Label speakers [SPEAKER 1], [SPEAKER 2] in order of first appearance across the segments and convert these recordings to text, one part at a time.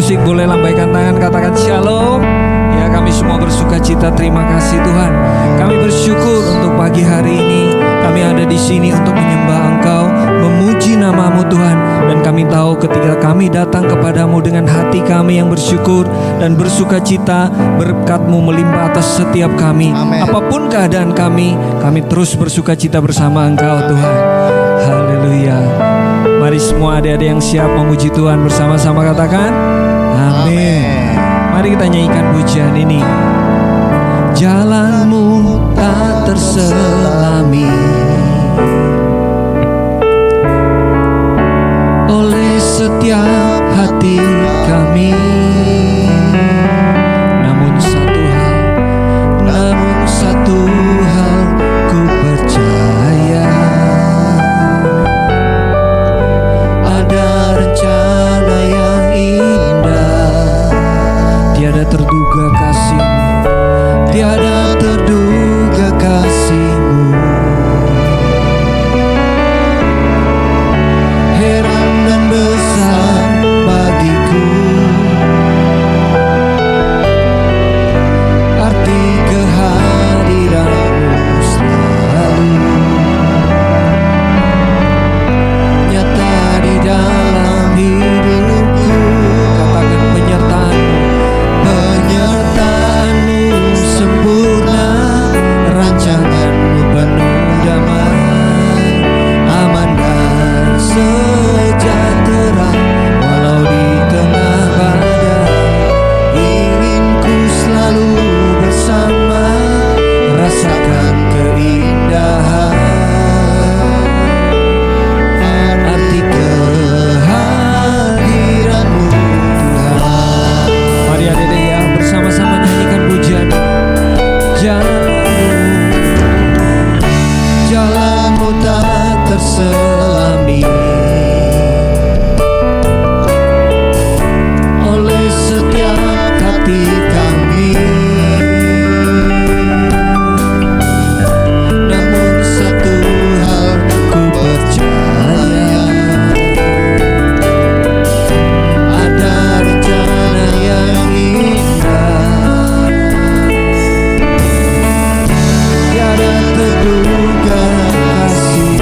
[SPEAKER 1] musik boleh lambaikan tangan, katakan shalom. Ya, kami semua bersuka cita, terima kasih Tuhan. Kami bersyukur untuk pagi hari ini kami ada di sini untuk menyembah Engkau, memuji nama-Mu Tuhan. Dan kami tahu ketika kami datang kepadamu dengan hati kami yang bersyukur dan bersuka cita, berkat-Mu melimpah atas setiap kami.
[SPEAKER 2] Amen.
[SPEAKER 1] Apapun keadaan kami terus bersuka cita bersama Engkau Tuhan. Haleluya. Mari semua adik-adik yang siap memuji Tuhan bersama-sama katakan amin. Mari kita nyanyikan pujian ini. Jalan-Mu tak terselami oleh setiap hati kami. Namun satu hal ku percaya, ada rencana yang indah. Tiada terduga kasih-Mu, tiada terduga kasih-Mu. Heran dan besar bagiku arti kehadiran-Mu selalu nyata di dalam hidupku. Katakan penyertaan-Mu sempurna, rancangan-Mu penuh damai, aman dan sejahtera walau di tengah badai. Ingin ku selalu bersama, rasakan keindahan arti kehadiran-Mu Tuhan. Mari adik-adik ya, bersama-sama nyanyikan pujian. Jalan-Mu tak terselami oleh setiap hati kami. Namun satu hal ku percaya, ada rencana yang indah. Tiada terduga kasih,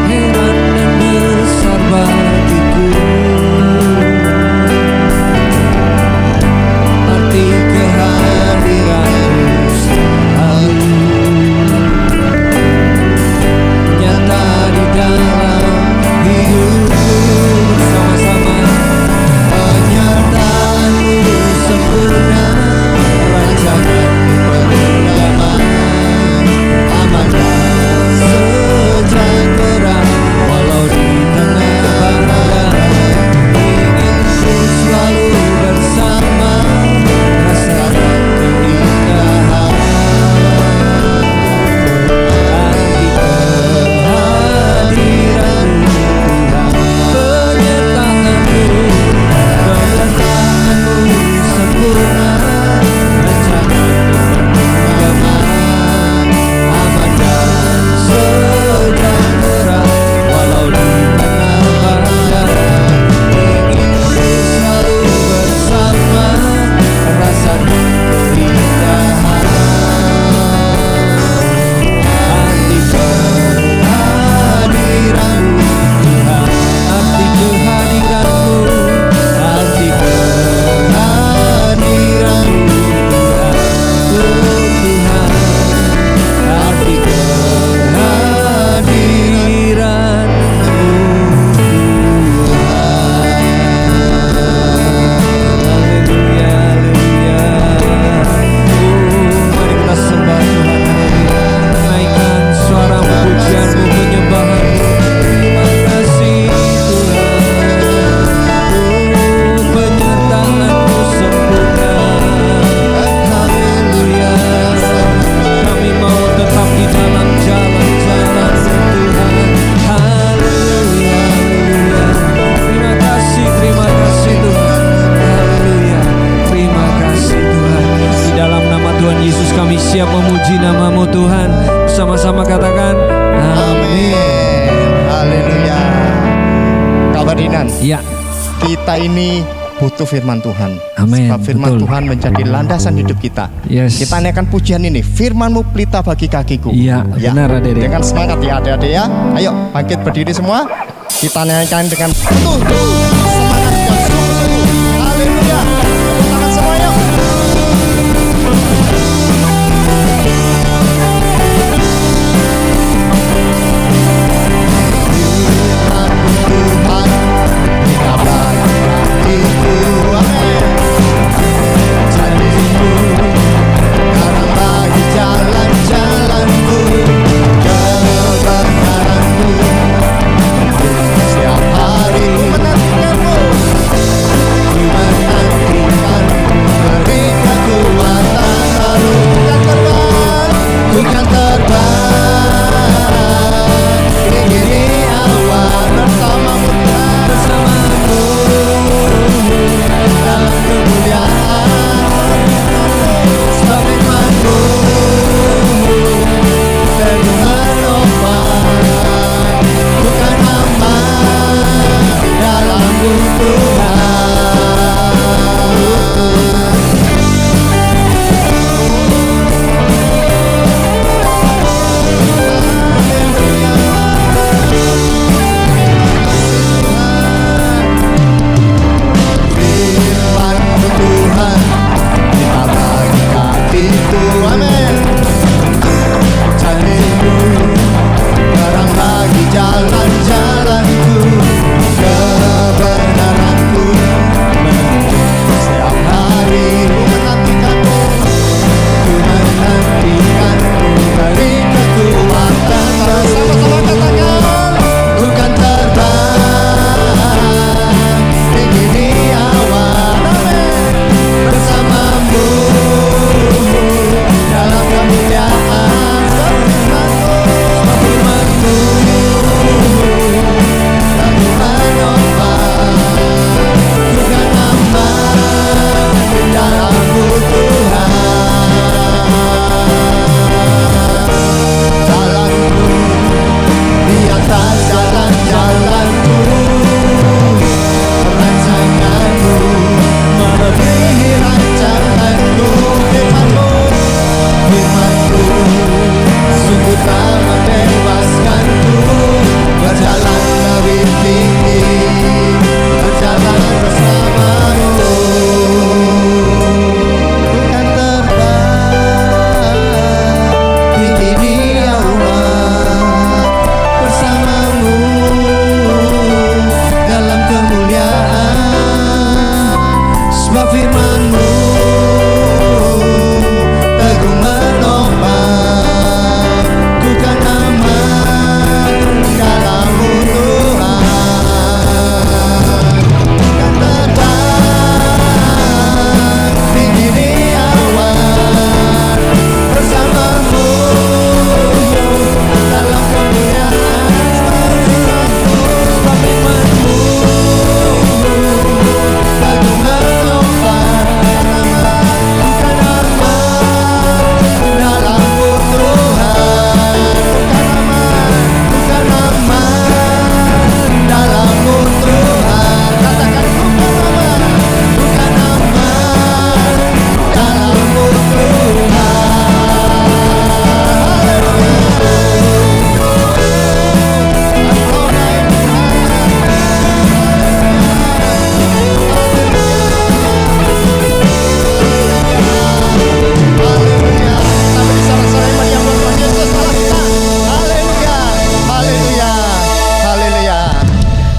[SPEAKER 1] heran dan besar bagiku arti kehadiran-Mu selalu nyata di dalam hidupku. Sama-sama. Penyertaan-Mu sempurna, rancangan-Mu penuh damai, aman dan sejahtera walau di tengah badai. Ingin ku selalu bersama, rasakan keindahan arti kehadiran-Mu Tuhan. Penyertaan-Mu sempurna, rancangan-Mu penuh damai, aman dan sejahtera walau di tengah badai. Ingin ku selalu bersama, rasakan keindahan arti kehadiran-Mu Tuhan. Arti kehadiran-Mu, arti kehadiran-Mu Tuhan. Oh Tuhan, arti kehadiran-Mu Haleluya, haleluya. Mari kita sembah Tuhan. Naikkan suara pujian-Mu, penyembahan-Mu. Terima kasih Tuhan. Penyertaan-Mu sempurna. Haleluya. Kami mau tetap di dalam jalan-jalan-Mu Tuhan. Haleluya, haleluya. Terima kasih Tuhan. Haleluya. Terima kasih Tuhan. Di dalam nama Tuhan Yesus kami siap memuji nama-Mu Tuhan. Bersama-sama katakan amin.
[SPEAKER 2] Amin. Haleluya. Ferdinand.
[SPEAKER 1] Iya.
[SPEAKER 2] Kita ini butuh firman Tuhan.
[SPEAKER 1] Amin.
[SPEAKER 2] Sebab firman
[SPEAKER 1] Betul.
[SPEAKER 2] Tuhan menjadi landasan hidup kita.
[SPEAKER 1] Yes.
[SPEAKER 2] Kita naikkan pujian ini, firman-Mu pelita bagi kakiku.
[SPEAKER 1] Iya, benar, adik-adik.
[SPEAKER 2] Dengan semangat ya adik-adik ya. Ayo bangkit berdiri semua. Kita naikkan dengan penuh semangat yang sungguh-sungguh. Haleluya. Tepuk tangan semua yuk.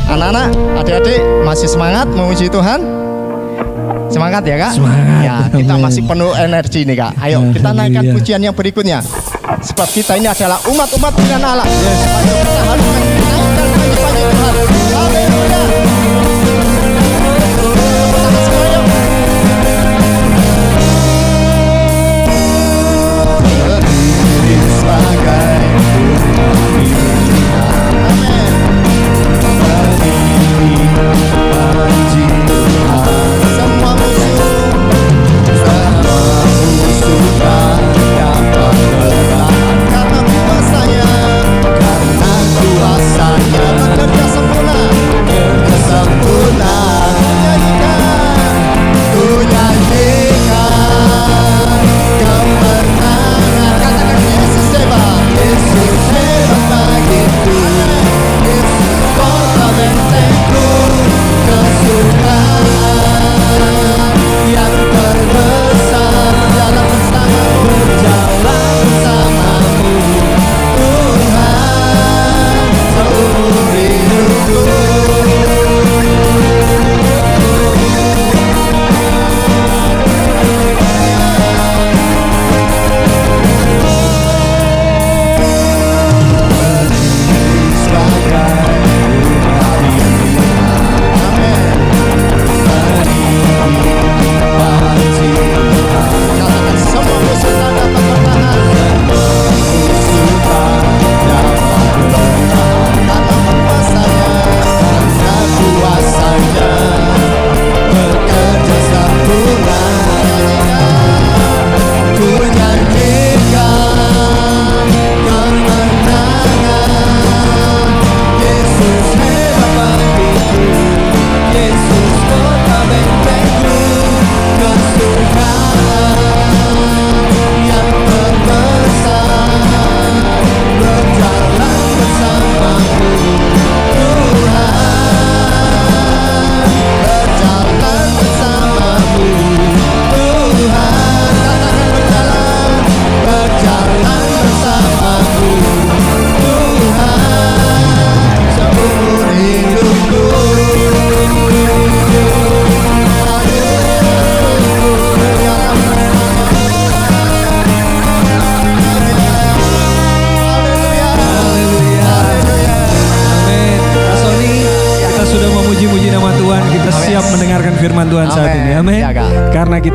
[SPEAKER 2] Anak-anak, adik-adik masih semangat memuji Tuhan? Semangat ya kak?
[SPEAKER 1] Semangat.
[SPEAKER 2] Ya, kita masih penuh energi nih kak. Ayo kita naikkan pujian yang berikutnya. Sebab kita ini adalah umat-umat pilihan Allah. Yes. Ayo kita harus menaikkan puji-puji Tuhan. Haleluya. Tepuk tangan semua yuk. Berdiri sebagai amin. Semua musuh tak dapat bertahan karena kuasanya bekerja sempurna.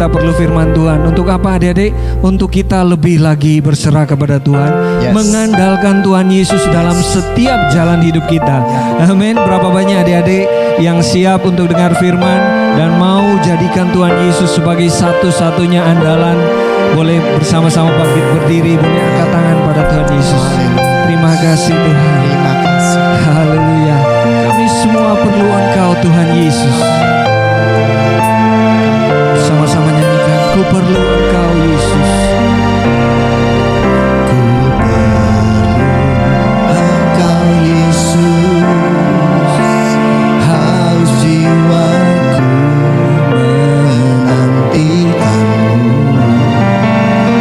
[SPEAKER 1] kita perlu firman Tuhan. Untuk apa adik-adik? Untuk kita lebih lagi berserah kepada Tuhan,
[SPEAKER 2] Yes.
[SPEAKER 1] mengandalkan Tuhan Yesus dalam setiap jalan hidup kita. Amin. Berapa banyak adik-adik yang siap untuk dengar firman dan mau jadikan Tuhan Yesus sebagai satu-satunya andalan? Boleh bersama-sama bangkit berdiri, boleh angkat tangan pada Tuhan Yesus. Terima kasih Tuhan.
[SPEAKER 2] Terima kasih.
[SPEAKER 1] Haleluya. Kami semua perlu Engkau Tuhan Yesus. Sama-sama nyanyikan, ku perlu Engkau Yesus.
[SPEAKER 2] Ku perlu Engkau Yesus, haus jiwaku menantikanmu.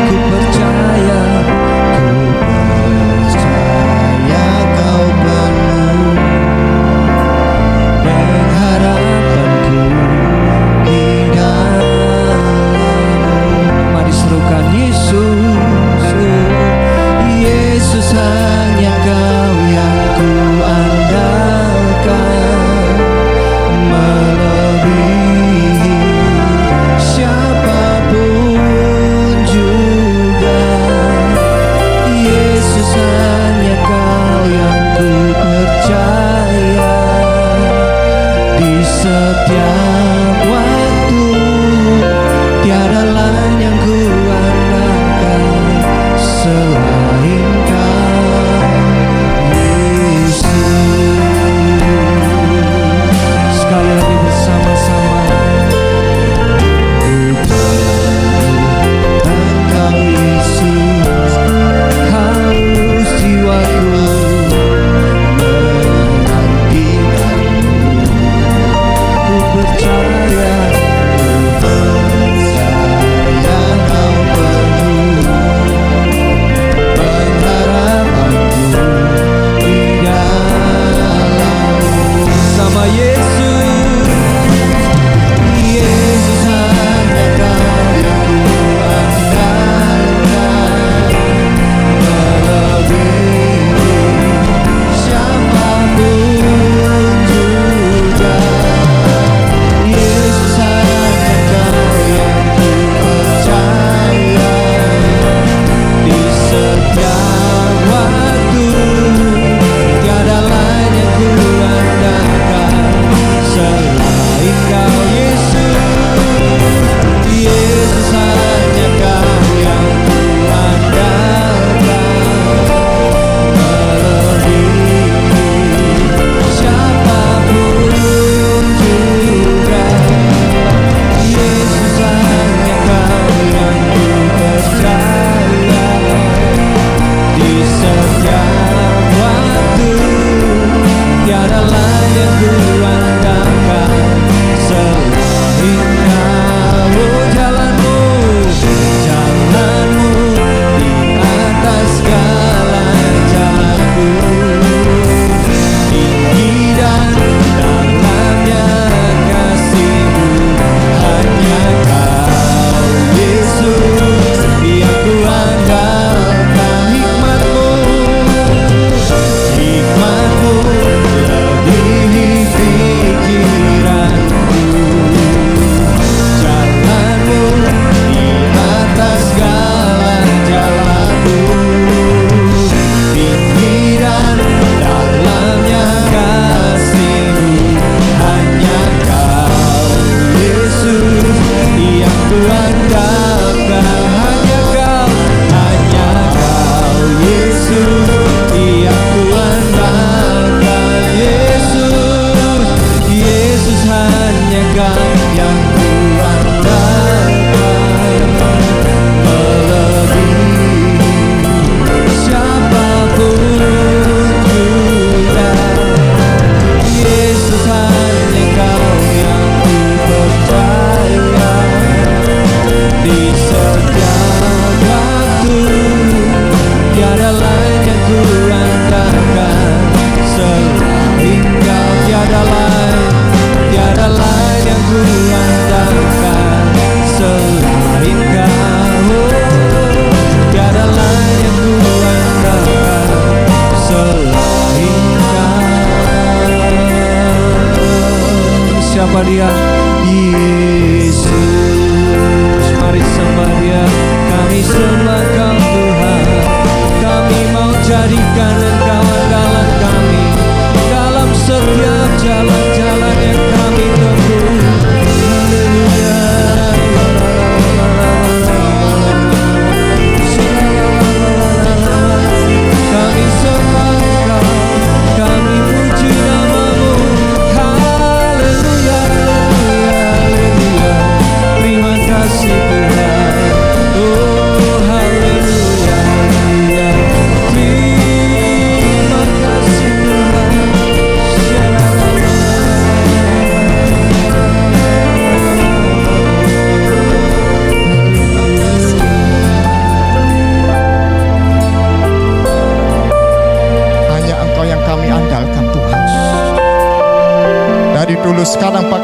[SPEAKER 1] Ku percaya
[SPEAKER 2] Kau penuh
[SPEAKER 1] pengharapanku di dalam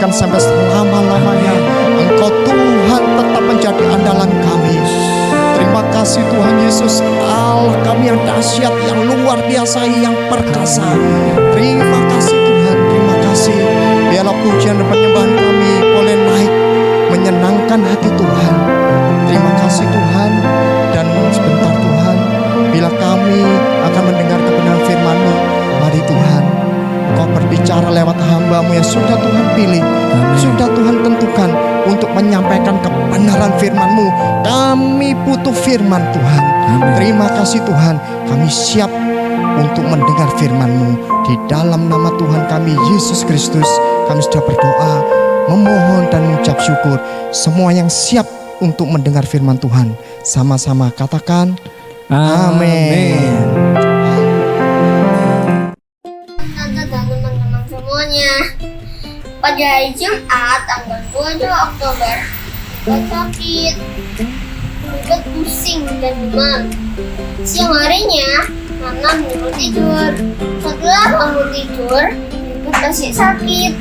[SPEAKER 2] bahkan sampai selama-lamanya. Engkau Tuhan tetap menjadi andalan kami. Terima kasih Tuhan Yesus, Allah kami yang dahsyat, yang luar biasa, yang perkasa. Terima kasih Tuhan, terima kasih. Biarlah pujian dan penyembahan kami boleh naik menyenangkan hati Tuhan. Terima kasih Tuhan. Dan sebentar Tuhan, bila kami akan mendengar kebenaran firman-Mu, mari Tuhan Kau berbicara lewat hamba-Mu yang sudah Tuhan pilih, sudah Tuhan tentukan untuk menyampaikan kebenaran firman-Mu. Kami butuh firman Tuhan. Terima kasih Tuhan, kami siap untuk mendengar firman-Mu. Di dalam nama Tuhan kami Yesus Kristus, kami sudah berdoa, memohon dan mengucap syukur. Semua yang siap untuk mendengar firman Tuhan, sama-sama katakan amin.
[SPEAKER 3] Semuanya, pada hari Jumat tanggal 2 Oktober, Ribet sakit, Ribet pusing dan demam. Siang harinya Nana menyuruh tidur. Setelah bangun tidur, Ribet masih sakit.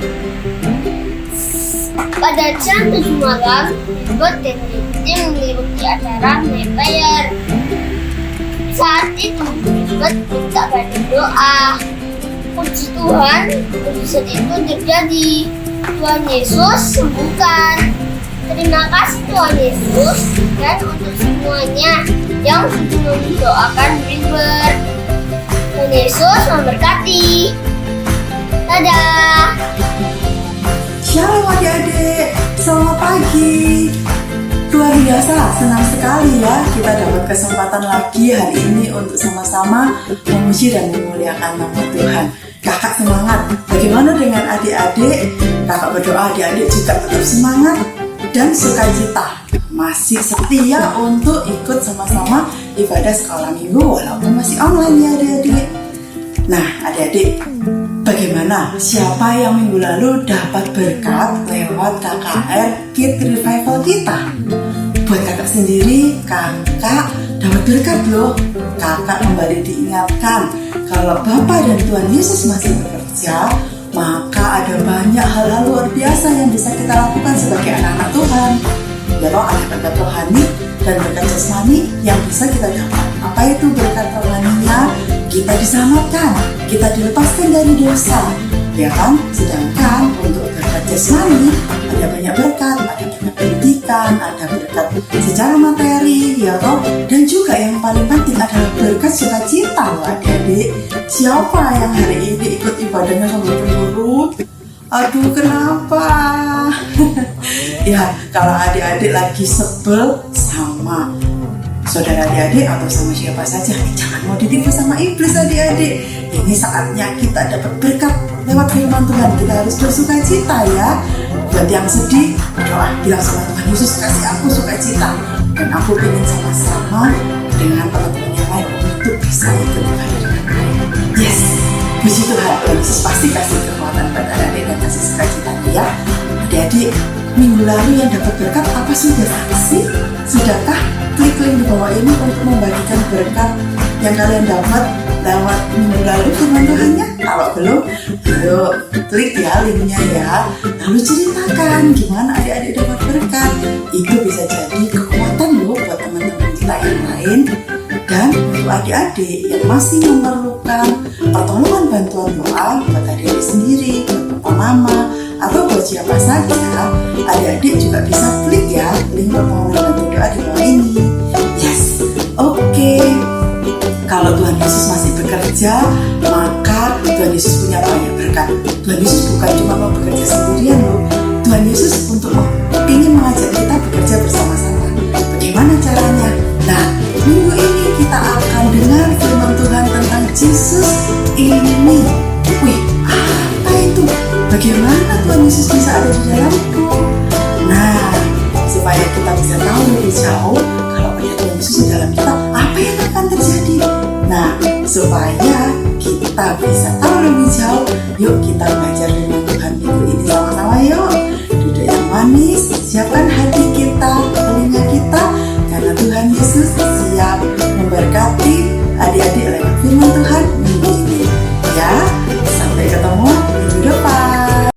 [SPEAKER 3] Pada jam 7 malam, Ribet dan Ribetnya mengikuti acara naik layar. Saat itu Ribet minta bantu doa. Puji Tuhan, mujizat itu terjadi. Tuhan Yesus sembuhkan. Terima kasih Tuhan Yesus, dan untuk semuanya yang sudah mendoakan Ribet. Tuhan Yesus memberkati. Dadah.
[SPEAKER 4] Shalom adik-adik, selamat pagi. Luar biasa, senang sekali ya kita dapat kesempatan lagi hari ini untuk sama-sama memuji dan memuliakan nama Tuhan. Kakak semangat, bagaimana dengan adik-adik? Kakak berdoa adik-adik juga tetap semangat dan sukacita, masih setia untuk ikut sama-sama ibadah sekolah minggu walaupun masih online ya adik-adik. Nah adik-adik, bagaimana? Siapa yang minggu lalu dapat berkat lewat KKR Kids Revival kita? Buat kakak sendiri, kakak dapat berkat loh. Kakak kembali diingatkan kalau Bapa dan Tuhan Yesus masih bekerja, maka ada banyak hal-hal luar biasa yang bisa kita lakukan sebagai anak-anak Tuhan. Ya loh, ada berkat rohani dan berkat jasmani yang bisa kita dapat. Apa itu berkat rohaninya? Kita diselamatkan, kita dilepaskan dari dosa, ya kan? Sedangkan untuk berkat jasmani ada banyak berkat, ada berkat pendidikan, ada berkat secara materi, ya toh. Dan juga yang paling penting adalah berkat sukacita loh adik-adik. Siapa yang hari ini ikut ibadahnya sambil cemburu? Aduh kenapa? Ya kalau adik-adik lagi sebel sama saudara adik-adik atau sama siapa saja, jangan mau ditipu sama iblis adik-adik. Ini saatnya kita dapat berkat lewat firman Tuhan. Kita harus bersukacita ya. Buat yang sedih, berdoa, bilang sama Tuhan Yesus, kasih aku sukacita. Dan aku ingin sama-sama dengan teman-teman yang lain untuk bisa ikut ibadah dengan baik. Yes, puji Tuhan. Tuhan Yesus pasti kasih kekuatan buat adik-adik dan kasih sukacita ya. Adik-adik, minggu lalu yang dapat berkat apa sudah sih? Sudahkah klik link di bawah ini untuk membagikan berkat yang kalian dapat lewat minggu lalu firman Tuhannya? Kalau belum, yuk klik ya linknya ya. Lalu ceritakan gimana adik-adik dapat berkat. Itu bisa jadi kekuatan loh buat teman-teman kita yang lain. Dan untuk adik-adik yang masih memerlukan pertolongan bantuan doa buat adik-adik sendiri, buat papa mama, atau buat siapa saja, adik-adik juga bisa klik ya link permohonan bantu doa di bawah ini. Yes, oke. Kalau Tuhan Yesus masih bekerja, maka Tuhan Yesus punya banyak berkat. Tuhan Yesus bukan cuma mau bekerja sendirian loh. Tuhan Yesus ingin mengajak kita bekerja bersama-sama. Bagaimana caranya? Nah, minggu ini kita akan dengar firman Tuhan tentang Yesus ini. Wih, apa itu? Bagaimana Tuhan Yesus bisa ada di dalamku? Nah, supaya kita bisa tahu lebih jauh kalau ada Tuhan Yesus di dalam kita, apa yang akan terjadi? Nah, supaya kita bisa tahu lebih jauh, yuk kita belajar firman Tuhan minggu ini sama-sama yuk. Duduk yang manis, siapkan hati kita, telinga kita, karena Tuhan Yesus siap memberkati adik-adik lewat firman Tuhan minggu ini. Ya, sampai ketemu minggu depan.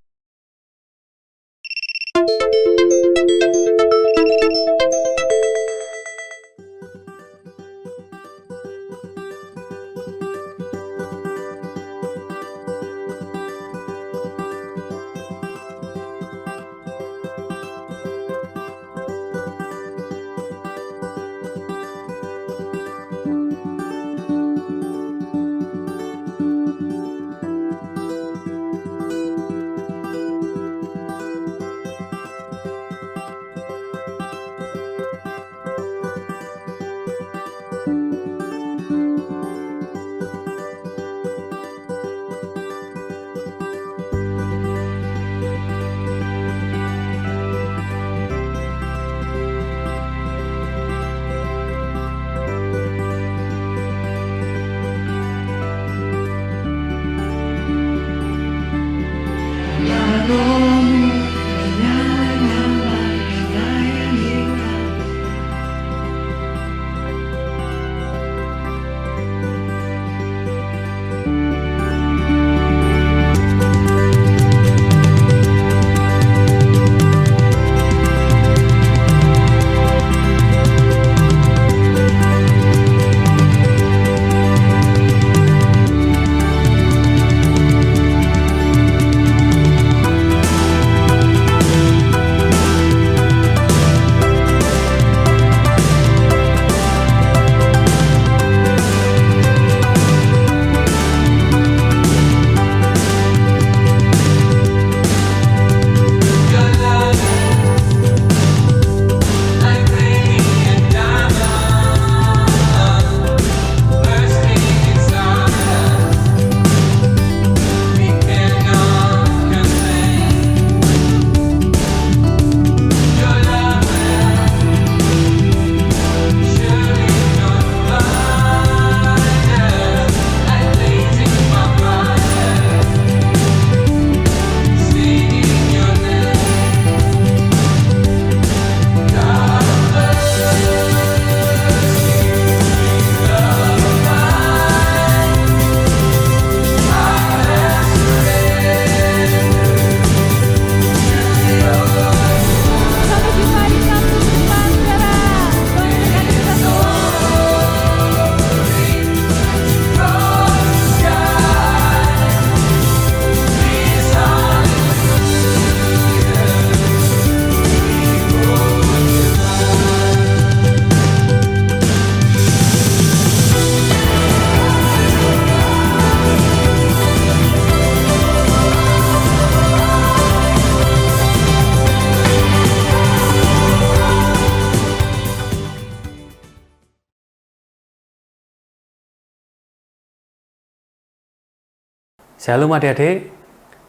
[SPEAKER 5] Shalom adik-adik,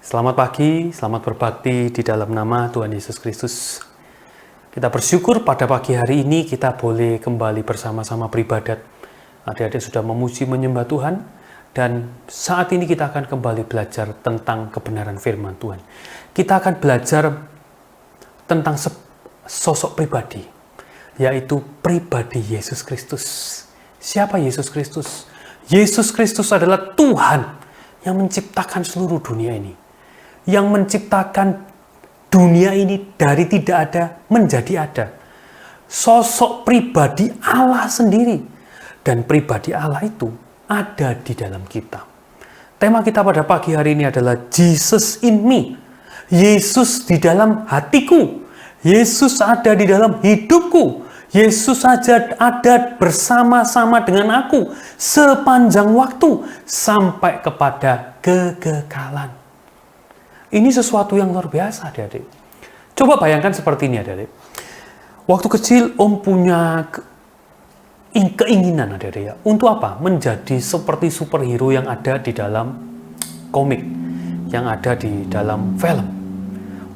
[SPEAKER 5] selamat pagi, selamat berbakti di dalam nama Tuhan Yesus Kristus. Kita bersyukur pada pagi hari ini kita boleh kembali bersama-sama beribadat. Adik-adik sudah memuji menyembah Tuhan, dan saat ini kita akan kembali belajar tentang kebenaran firman Tuhan. Kita akan belajar tentang sosok pribadi, yaitu pribadi Yesus Kristus. Siapa Yesus Kristus? Yesus Kristus adalah Tuhan yang menciptakan seluruh dunia ini. Yang menciptakan dunia ini dari tidak ada menjadi ada. Sosok pribadi Allah sendiri. Dan pribadi Allah itu ada di dalam kita. Tema kita pada pagi hari ini adalah Jesus in me. Yesus di dalam hatiku. Yesus ada di dalam hidupku. Yesus saja ada bersama-sama dengan aku sepanjang waktu sampai kepada kekekalan. Ini sesuatu yang luar biasa, adik-adik. Coba bayangkan seperti ini, adik-adik. Waktu kecil Om punya keinginan, adik-adik, ya. Untuk apa? Menjadi seperti superhero yang ada di dalam komik, yang ada di dalam film.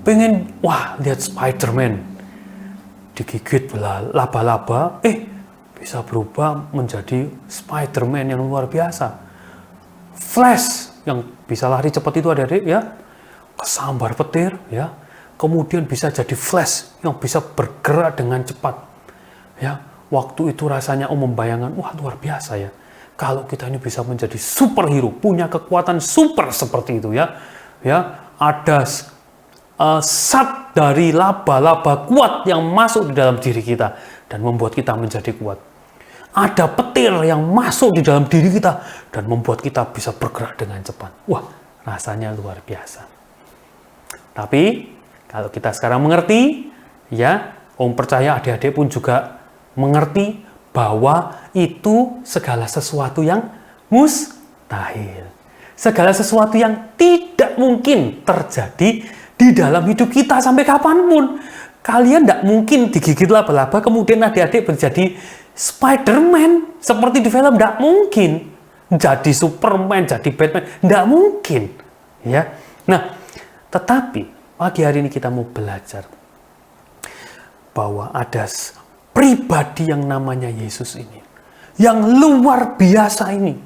[SPEAKER 5] Pengen, wah, lihat Spider-Man digigit laba-laba, bisa berubah menjadi Spider-Man yang luar biasa. Flash yang bisa lari cepat itu, adik-adik, ya, kesambar petir, ya, kemudian bisa jadi Flash yang bisa bergerak dengan cepat, ya. Waktu itu rasanya membayangkan, wah, luar biasa, ya, kalau kita ini bisa menjadi superhero, punya kekuatan super seperti itu, ya, ada zat dari laba-laba kuat yang masuk di dalam diri kita dan membuat kita menjadi kuat. Ada petir yang masuk di dalam diri kita dan membuat kita bisa bergerak dengan cepat. Wah, rasanya luar biasa. Tapi kalau kita sekarang mengerti, ya, Om percaya adik-adik pun juga mengerti bahwa itu segala sesuatu yang mustahil. Segala sesuatu yang tidak mungkin terjadi di dalam hidup kita sampai kapanpun. Kalian tidak mungkin digigit laba-laba kemudian adik-adik menjadi Spider-Man seperti di film. Tidak mungkin. Jadi Superman, jadi Batman. Tidak mungkin. Ya. Nah, tetapi pagi hari ini kita mau belajar bahwa ada pribadi yang namanya Yesus ini, yang luar biasa ini,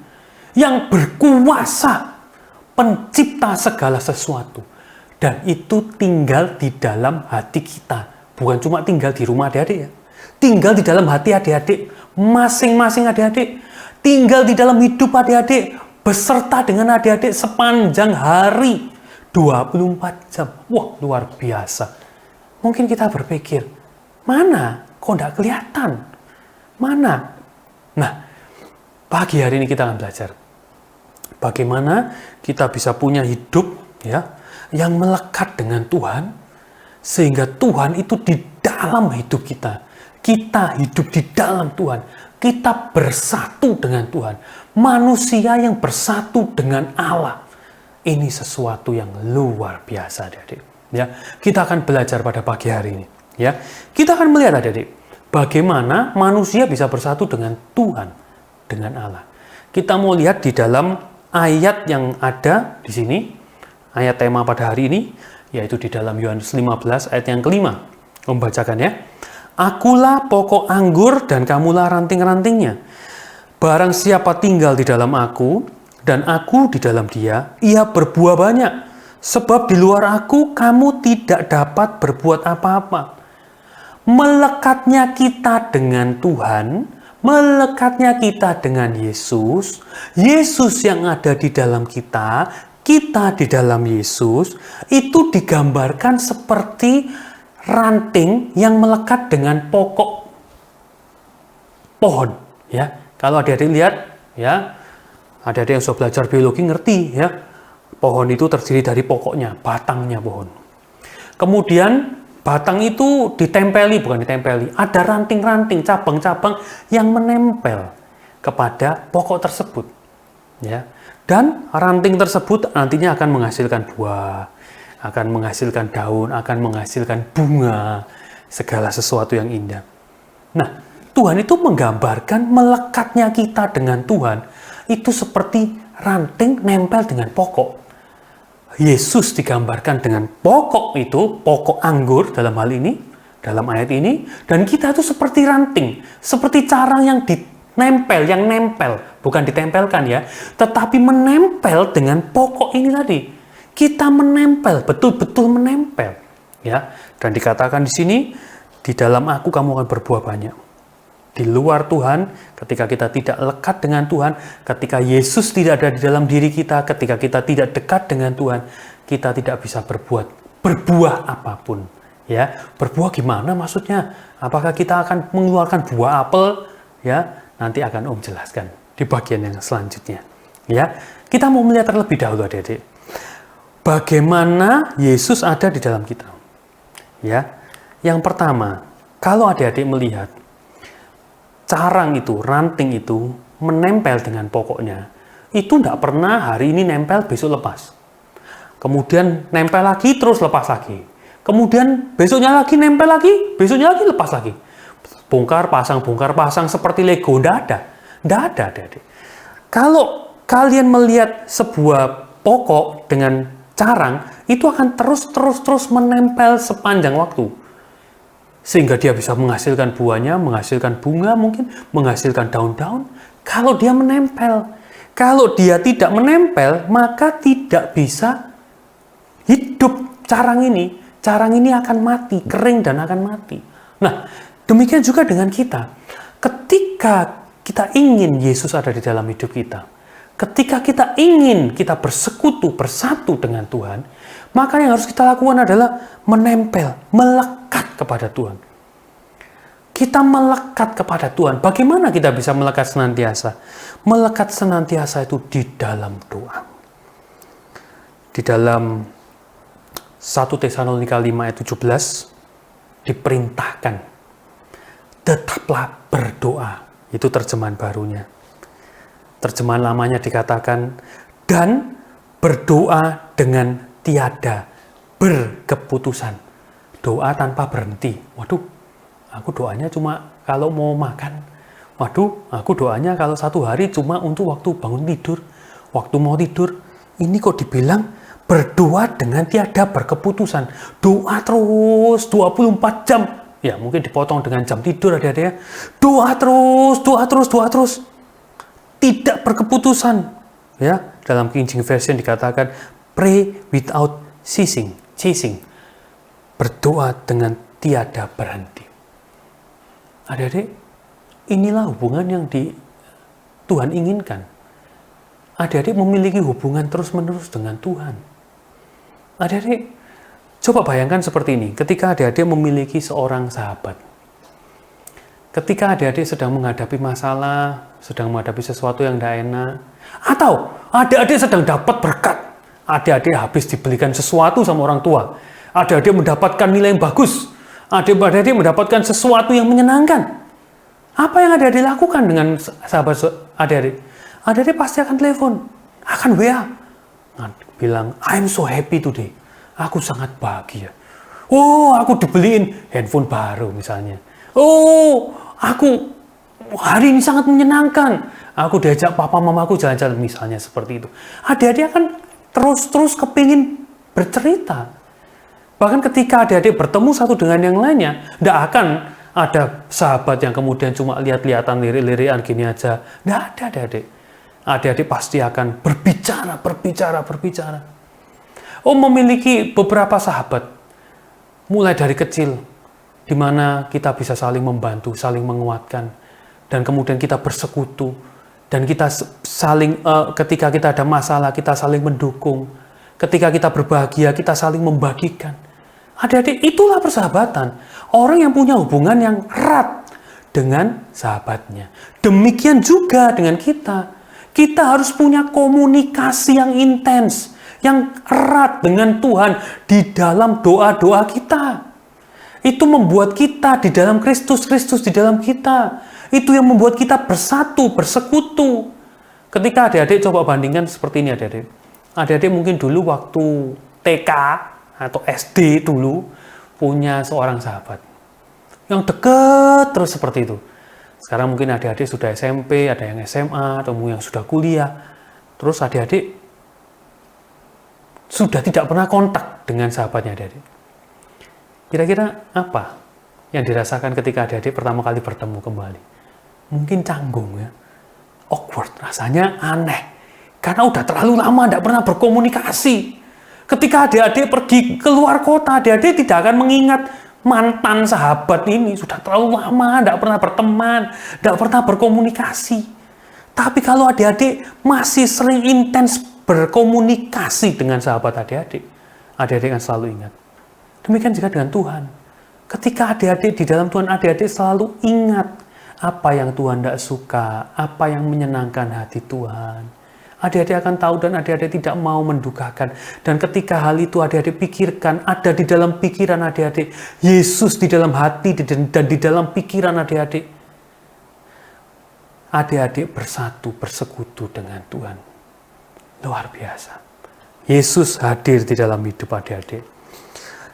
[SPEAKER 5] yang berkuasa, pencipta segala sesuatu. Dan itu tinggal di dalam hati kita. Bukan cuma tinggal di rumah adik-adik, ya. Tinggal di dalam hati adik-adik. Masing-masing adik-adik. Tinggal di dalam hidup adik-adik. Beserta dengan adik-adik sepanjang hari. 24 jam. Wah, luar biasa. Mungkin kita berpikir, mana? Kok tidak kelihatan? Mana? Nah, pagi hari ini kita akan belajar bagaimana kita bisa punya hidup, ya, yang melekat dengan Tuhan, sehingga Tuhan itu di dalam hidup kita. Kita hidup di dalam Tuhan. Kita bersatu dengan Tuhan. Manusia yang bersatu dengan Allah. Ini sesuatu yang luar biasa, adik-adik. Ya, kita akan belajar pada pagi hari ini. Ya, kita akan melihat, adik-adik, bagaimana manusia bisa bersatu dengan Tuhan, dengan Allah. Kita mau lihat di dalam ayat yang ada di sini. Ayat tema pada hari ini, yaitu di dalam Yohanes 15 ayat yang kelima. Membacakan, ya. Akulah pokok anggur dan kamulah ranting-rantingnya. Barang siapa tinggal di dalam aku dan aku di dalam dia, ia berbuah banyak. Sebab di luar aku kamu tidak dapat berbuat apa-apa. Melekatnya kita dengan Tuhan, melekatnya kita dengan Yesus, Yesus yang ada di dalam kita di dalam Yesus, itu digambarkan seperti ranting yang melekat dengan pokok pohon. Ya, kalau adik-adik lihat, ya, adik-adik yang sudah belajar biologi ngerti, ya, pohon itu terdiri dari pokoknya, batangnya pohon. Kemudian batang itu bukan ditempeli, ada ranting-ranting, cabang-cabang yang menempel kepada pokok tersebut. Ya. Dan ranting tersebut nantinya akan menghasilkan buah, akan menghasilkan daun, akan menghasilkan bunga, segala sesuatu yang indah. Nah, Tuhan itu menggambarkan melekatnya kita dengan Tuhan itu seperti ranting nempel dengan pokok. Yesus digambarkan dengan pokok itu, pokok anggur dalam hal ini, dalam ayat ini, dan kita itu seperti ranting, seperti carang yang nempel, bukan ditempelkan ya, tetapi menempel dengan pokok ini tadi. Kita menempel, betul-betul menempel, ya. Dan dikatakan di sini, di dalam aku kamu akan berbuah banyak. Di luar Tuhan, ketika kita tidak lekat dengan Tuhan, ketika Yesus tidak ada di dalam diri kita, ketika kita tidak dekat dengan Tuhan, kita tidak bisa berbuah apapun. Ya, berbuah gimana maksudnya? Apakah kita akan mengeluarkan buah apel? Ya, nanti akan Om jelaskan di bagian yang selanjutnya. Ya, kita mau melihat terlebih dahulu adik-adik, bagaimana Yesus ada di dalam kita. Ya, yang pertama, kalau adik-adik melihat carang itu, ranting itu menempel dengan pokoknya, itu tidak pernah hari ini nempel, besok lepas. Kemudian nempel lagi, terus lepas lagi. Kemudian besoknya lagi nempel lagi, besoknya lagi lepas lagi. Bongkar pasang seperti Lego, tidak ada. Tidak ada, adik-adik. Kalau kalian melihat sebuah pokok dengan carang, itu akan terus menempel sepanjang waktu. Sehingga dia bisa menghasilkan buahnya, menghasilkan bunga mungkin, menghasilkan daun-daun. Kalau dia menempel. Kalau dia tidak menempel, maka tidak bisa hidup carang ini. Carang ini akan mati, kering dan akan mati. Nah, demikian juga dengan kita. Ketika kita ingin Yesus ada di dalam hidup kita, ketika kita ingin kita bersekutu, bersatu dengan Tuhan, maka yang harus kita lakukan adalah menempel, melekat kepada Tuhan. Kita melekat kepada Tuhan. Bagaimana kita bisa melekat senantiasa? Melekat senantiasa itu di dalam doa. Di dalam 1 Tesalonika 5 ayat 17 diperintahkan, tetaplah berdoa. Itu terjemahan barunya. Terjemahan lamanya dikatakan, dan berdoa dengan tiada berkeputusan. Doa tanpa berhenti. Waduh, aku doanya cuma kalau mau makan. Waduh, aku doanya kalau satu hari cuma untuk waktu bangun tidur. Waktu mau tidur, ini kok dibilang berdoa dengan tiada berkeputusan. Doa terus 24 jam. Ya, mungkin dipotong dengan jam tidur adik-adik ya. Doa terus. Tidak berkeputusan. Ya, dalam King James Version dikatakan pray without ceasing. Berdoa dengan tiada berhenti. Adik-adik, inilah hubungan yang Tuhan inginkan. Adik-adik memiliki hubungan terus-menerus dengan Tuhan. Adik-adik, coba bayangkan seperti ini. Ketika adik-adik memiliki seorang sahabat. Ketika adik-adik sedang menghadapi masalah, sedang menghadapi sesuatu yang tidak enak, atau adik-adik sedang dapat berkat, adik-adik habis dibelikan sesuatu sama orang tua, adik-adik mendapatkan nilai yang bagus, adik-adik mendapatkan sesuatu yang menyenangkan. Apa yang adik-adik lakukan dengan sahabat adik-adik? Adik-adik pasti akan telepon, akan WA, bilang, I'm so happy today. Aku sangat bahagia. Oh, aku dibeliin handphone baru misalnya. Oh, aku hari ini sangat menyenangkan. Aku diajak papa mamaku jalan-jalan misalnya seperti itu. Adik-adik akan terus kepingin bercerita. Bahkan ketika adik-adik bertemu satu dengan yang lainnya, tidak akan ada sahabat yang kemudian cuma lihat-lihatan lirik-lirikan gini aja. Tidak ada adik-adik. Adik-adik pasti akan berbicara. Oh, memiliki beberapa sahabat, mulai dari kecil, di mana kita bisa saling membantu, saling menguatkan, dan kemudian kita bersekutu, dan kita saling, ketika kita ada masalah, kita saling mendukung, ketika kita berbahagia, kita saling membagikan. Adik-adik, itulah persahabatan. Orang yang punya hubungan yang erat dengan sahabatnya. Demikian juga dengan kita. Kita harus punya komunikasi yang intens, yang erat dengan Tuhan di dalam doa-doa kita. Itu membuat kita di dalam Kristus di dalam kita. Itu yang membuat kita bersatu, bersekutu. Ketika adik-adik coba bandingkan seperti ini adik-adik. Adik-adik mungkin dulu waktu TK atau SD dulu punya seorang sahabat yang dekat terus seperti itu. Sekarang mungkin adik-adik sudah SMP, ada yang SMA, atau yang sudah kuliah. Terus adik-adik sudah tidak pernah kontak dengan sahabatnya adik-adik. Kira-kira apa yang dirasakan ketika adik-adik pertama kali bertemu kembali? Mungkin canggung ya, awkward, rasanya aneh. Karena udah terlalu lama tidak pernah berkomunikasi. Ketika adik-adik pergi keluar kota, adik-adik tidak akan mengingat mantan sahabat ini. Sudah terlalu lama tidak pernah berteman, tidak pernah berkomunikasi. Tapi kalau adik-adik masih sering intens berkomunikasi dengan sahabat adik-adik, adik-adik akan selalu ingat. Demikian juga dengan Tuhan. Ketika adik-adik di dalam Tuhan, adik-adik selalu ingat apa yang Tuhan tidak suka, apa yang menyenangkan hati Tuhan. Adik-adik akan tahu dan adik-adik tidak mau mendukakan. Dan ketika hal itu adik-adik pikirkan, ada di dalam pikiran adik-adik, Yesus di dalam hati dan di dalam pikiran adik-adik, adik-adik bersatu, bersekutu dengan Tuhan. Luar biasa. Yesus hadir di dalam hidup adik-adik.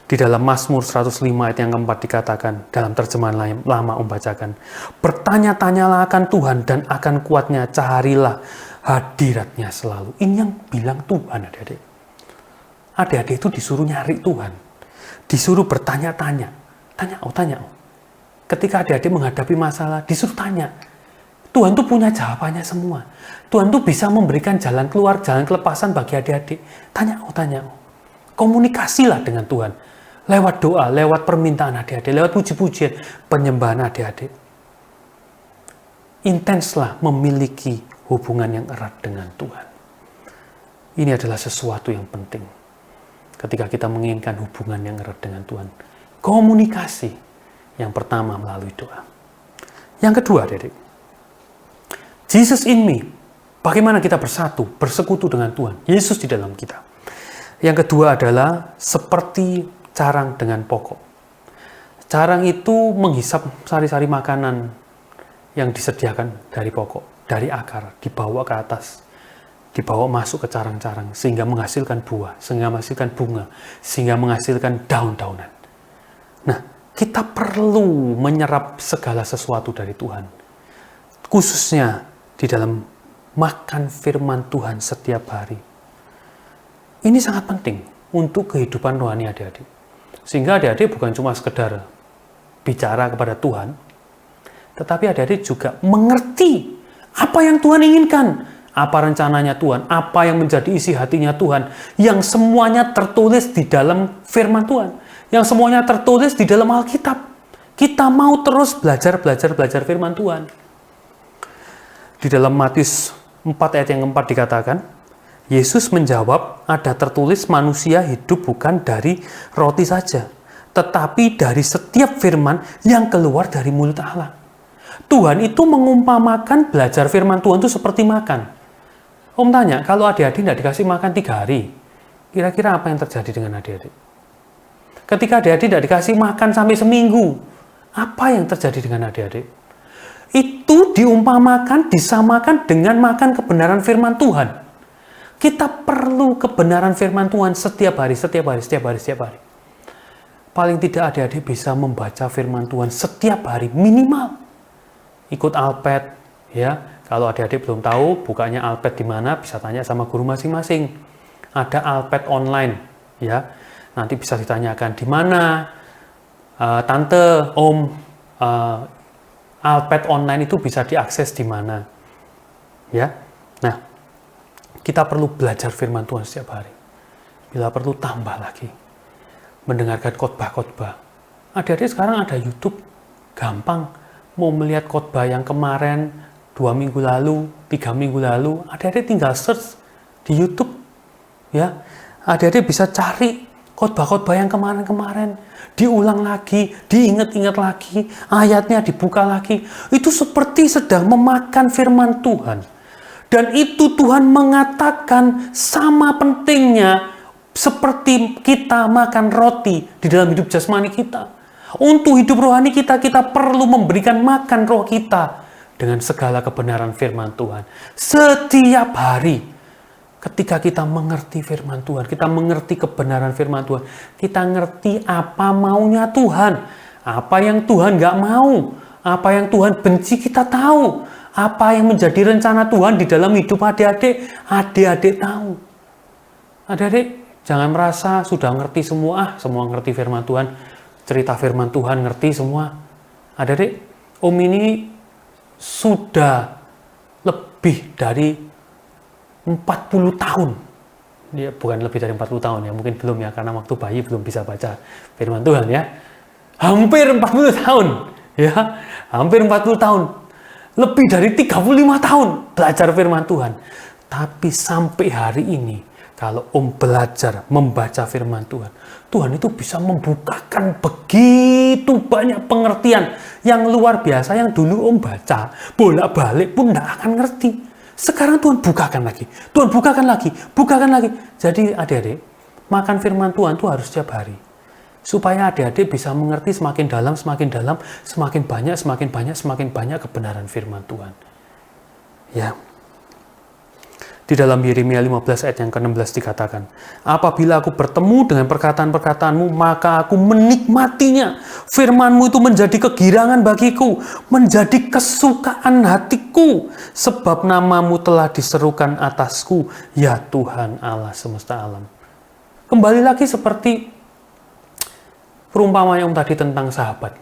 [SPEAKER 5] Di dalam Mazmur 105 ayat yang keempat dikatakan, dalam terjemahan lama bacakan, bertanya-tanyalah akan Tuhan dan akan kuatnya carilah hadiratnya selalu. Ini yang bilang Tuhan adik-adik. Adik-adik itu disuruh nyari Tuhan. Disuruh bertanya-tanya. Tanya. Ketika adik-adik menghadapi masalah, disuruh tanya. Tuhan tuh punya jawabannya semua. Tuhan tuh bisa memberikan jalan keluar, jalan kelepasan bagi adik-adik. Tanya. Komunikasilah dengan Tuhan. Lewat doa, lewat permintaan adik-adik, lewat puji-pujian, penyembahan adik-adik. Intenslah memiliki hubungan yang erat dengan Tuhan. Ini adalah sesuatu yang penting. Ketika kita menginginkan hubungan yang erat dengan Tuhan. Komunikasi. Yang pertama melalui doa. Yang kedua, adik-adik. Jesus in me. Bagaimana kita bersatu, bersekutu dengan Tuhan. Yesus di dalam kita. Yang kedua adalah seperti carang dengan pokok. Carang itu menghisap sari-sari makanan yang disediakan dari pokok, dari akar, dibawa ke atas, dibawa masuk ke carang-carang, sehingga menghasilkan buah, sehingga menghasilkan bunga, sehingga menghasilkan daun-daunan. Nah, kita perlu menyerap segala sesuatu dari Tuhan. Khususnya di dalam makan firman Tuhan setiap hari. Ini sangat penting untuk kehidupan rohani adik-adik. Sehingga adik-adik bukan cuma sekedar bicara kepada Tuhan, tetapi adik-adik juga mengerti apa yang Tuhan inginkan, apa rencananya Tuhan, apa yang menjadi isi hatinya Tuhan, yang semuanya tertulis di dalam firman Tuhan, yang semuanya tertulis di dalam Alkitab. Kita mau terus belajar firman Tuhan. Di dalam Matius 4 ayat yang keempat dikatakan, Yesus menjawab, ada tertulis manusia hidup bukan dari roti saja, tetapi dari setiap firman yang keluar dari mulut Allah. Tuhan itu mengumpamakan belajar firman Tuhan itu seperti makan. Om tanya, kalau adik-adik tidak dikasih makan 3 hari, kira-kira apa yang terjadi dengan adik-adik? Ketika adik-adik tidak dikasih makan sampai seminggu, apa yang terjadi dengan adik-adik? Itu diumpamakan, disamakan dengan makan kebenaran firman Tuhan. Kita perlu kebenaran firman Tuhan setiap hari. Paling tidak adik-adik bisa membaca firman Tuhan setiap hari minimal. Ikut Alpad, ya. Kalau adik-adik belum tahu bukanya Alpad di mana, bisa tanya sama guru masing-masing. Ada Alpad online, ya. Nanti bisa ditanyakan di mana, tante, om, Alpad online itu bisa diakses di mana, ya. Nah, kita perlu belajar firman Tuhan setiap hari. Bila perlu tambah lagi. Mendengarkan khotbah-khotbah. Adik-adik sekarang ada YouTube. Gampang. Mau melihat khotbah yang kemarin, 2 minggu lalu, 3 minggu lalu. Adik-adik tinggal search di YouTube. Ya, adik-adik bisa cari khotbah-khotbah yang kemarin-kemarin. Diulang lagi, diingat-ingat lagi. Ayatnya dibuka lagi. Itu seperti sedang memakan firman Tuhan. Dan itu Tuhan mengatakan sama pentingnya seperti kita makan roti di dalam hidup jasmani kita. Untuk hidup rohani kita, kita perlu memberikan makan roh kita dengan segala kebenaran firman Tuhan. Setiap hari, ketika kita mengerti firman Tuhan, kita mengerti kebenaran firman Tuhan, kita ngerti apa maunya Tuhan, apa yang Tuhan gak mau, apa yang Tuhan benci kita tahu, Apa yang menjadi rencana Tuhan di dalam hidup adik-adik, adik-adik tahu. Adik-adik, jangan merasa sudah ngerti semua, semua ngerti firman Tuhan, cerita firman Tuhan ngerti semua. Adik-adik, Om ini sudah lebih dari 40 tahun. Ya, bukan lebih dari 40 tahun ya, mungkin belum ya, karena waktu bayi belum bisa baca firman Tuhan ya. Hampir 40 tahun ya, hampir 40 tahun. Lebih dari 35 tahun belajar firman Tuhan. Tapi sampai hari ini, kalau Om belajar membaca firman Tuhan, Tuhan itu bisa membukakan begitu banyak pengertian yang luar biasa yang dulu Om baca bolak-balik pun tidak akan ngerti. Sekarang Tuhan bukakan lagi, Tuhan bukakan lagi, bukakan lagi. Jadi adik-adik, makan firman Tuhan itu harus setiap hari. Supaya adik-adik bisa mengerti semakin dalam, semakin dalam, semakin banyak, semakin banyak, semakin banyak kebenaran firman Tuhan. Ya. Di dalam Yeremia 15 ayat yang ke-16 dikatakan, apabila aku bertemu dengan perkataan-perkataanmu, maka aku menikmatinya. Firmanmu itu menjadi kegirangan bagiku, menjadi kesukaan hatiku, sebab namamu telah diserukan atasku, ya Tuhan Allah semesta alam. Kembali lagi seperti perumpamaan yang tadi tentang sahabat.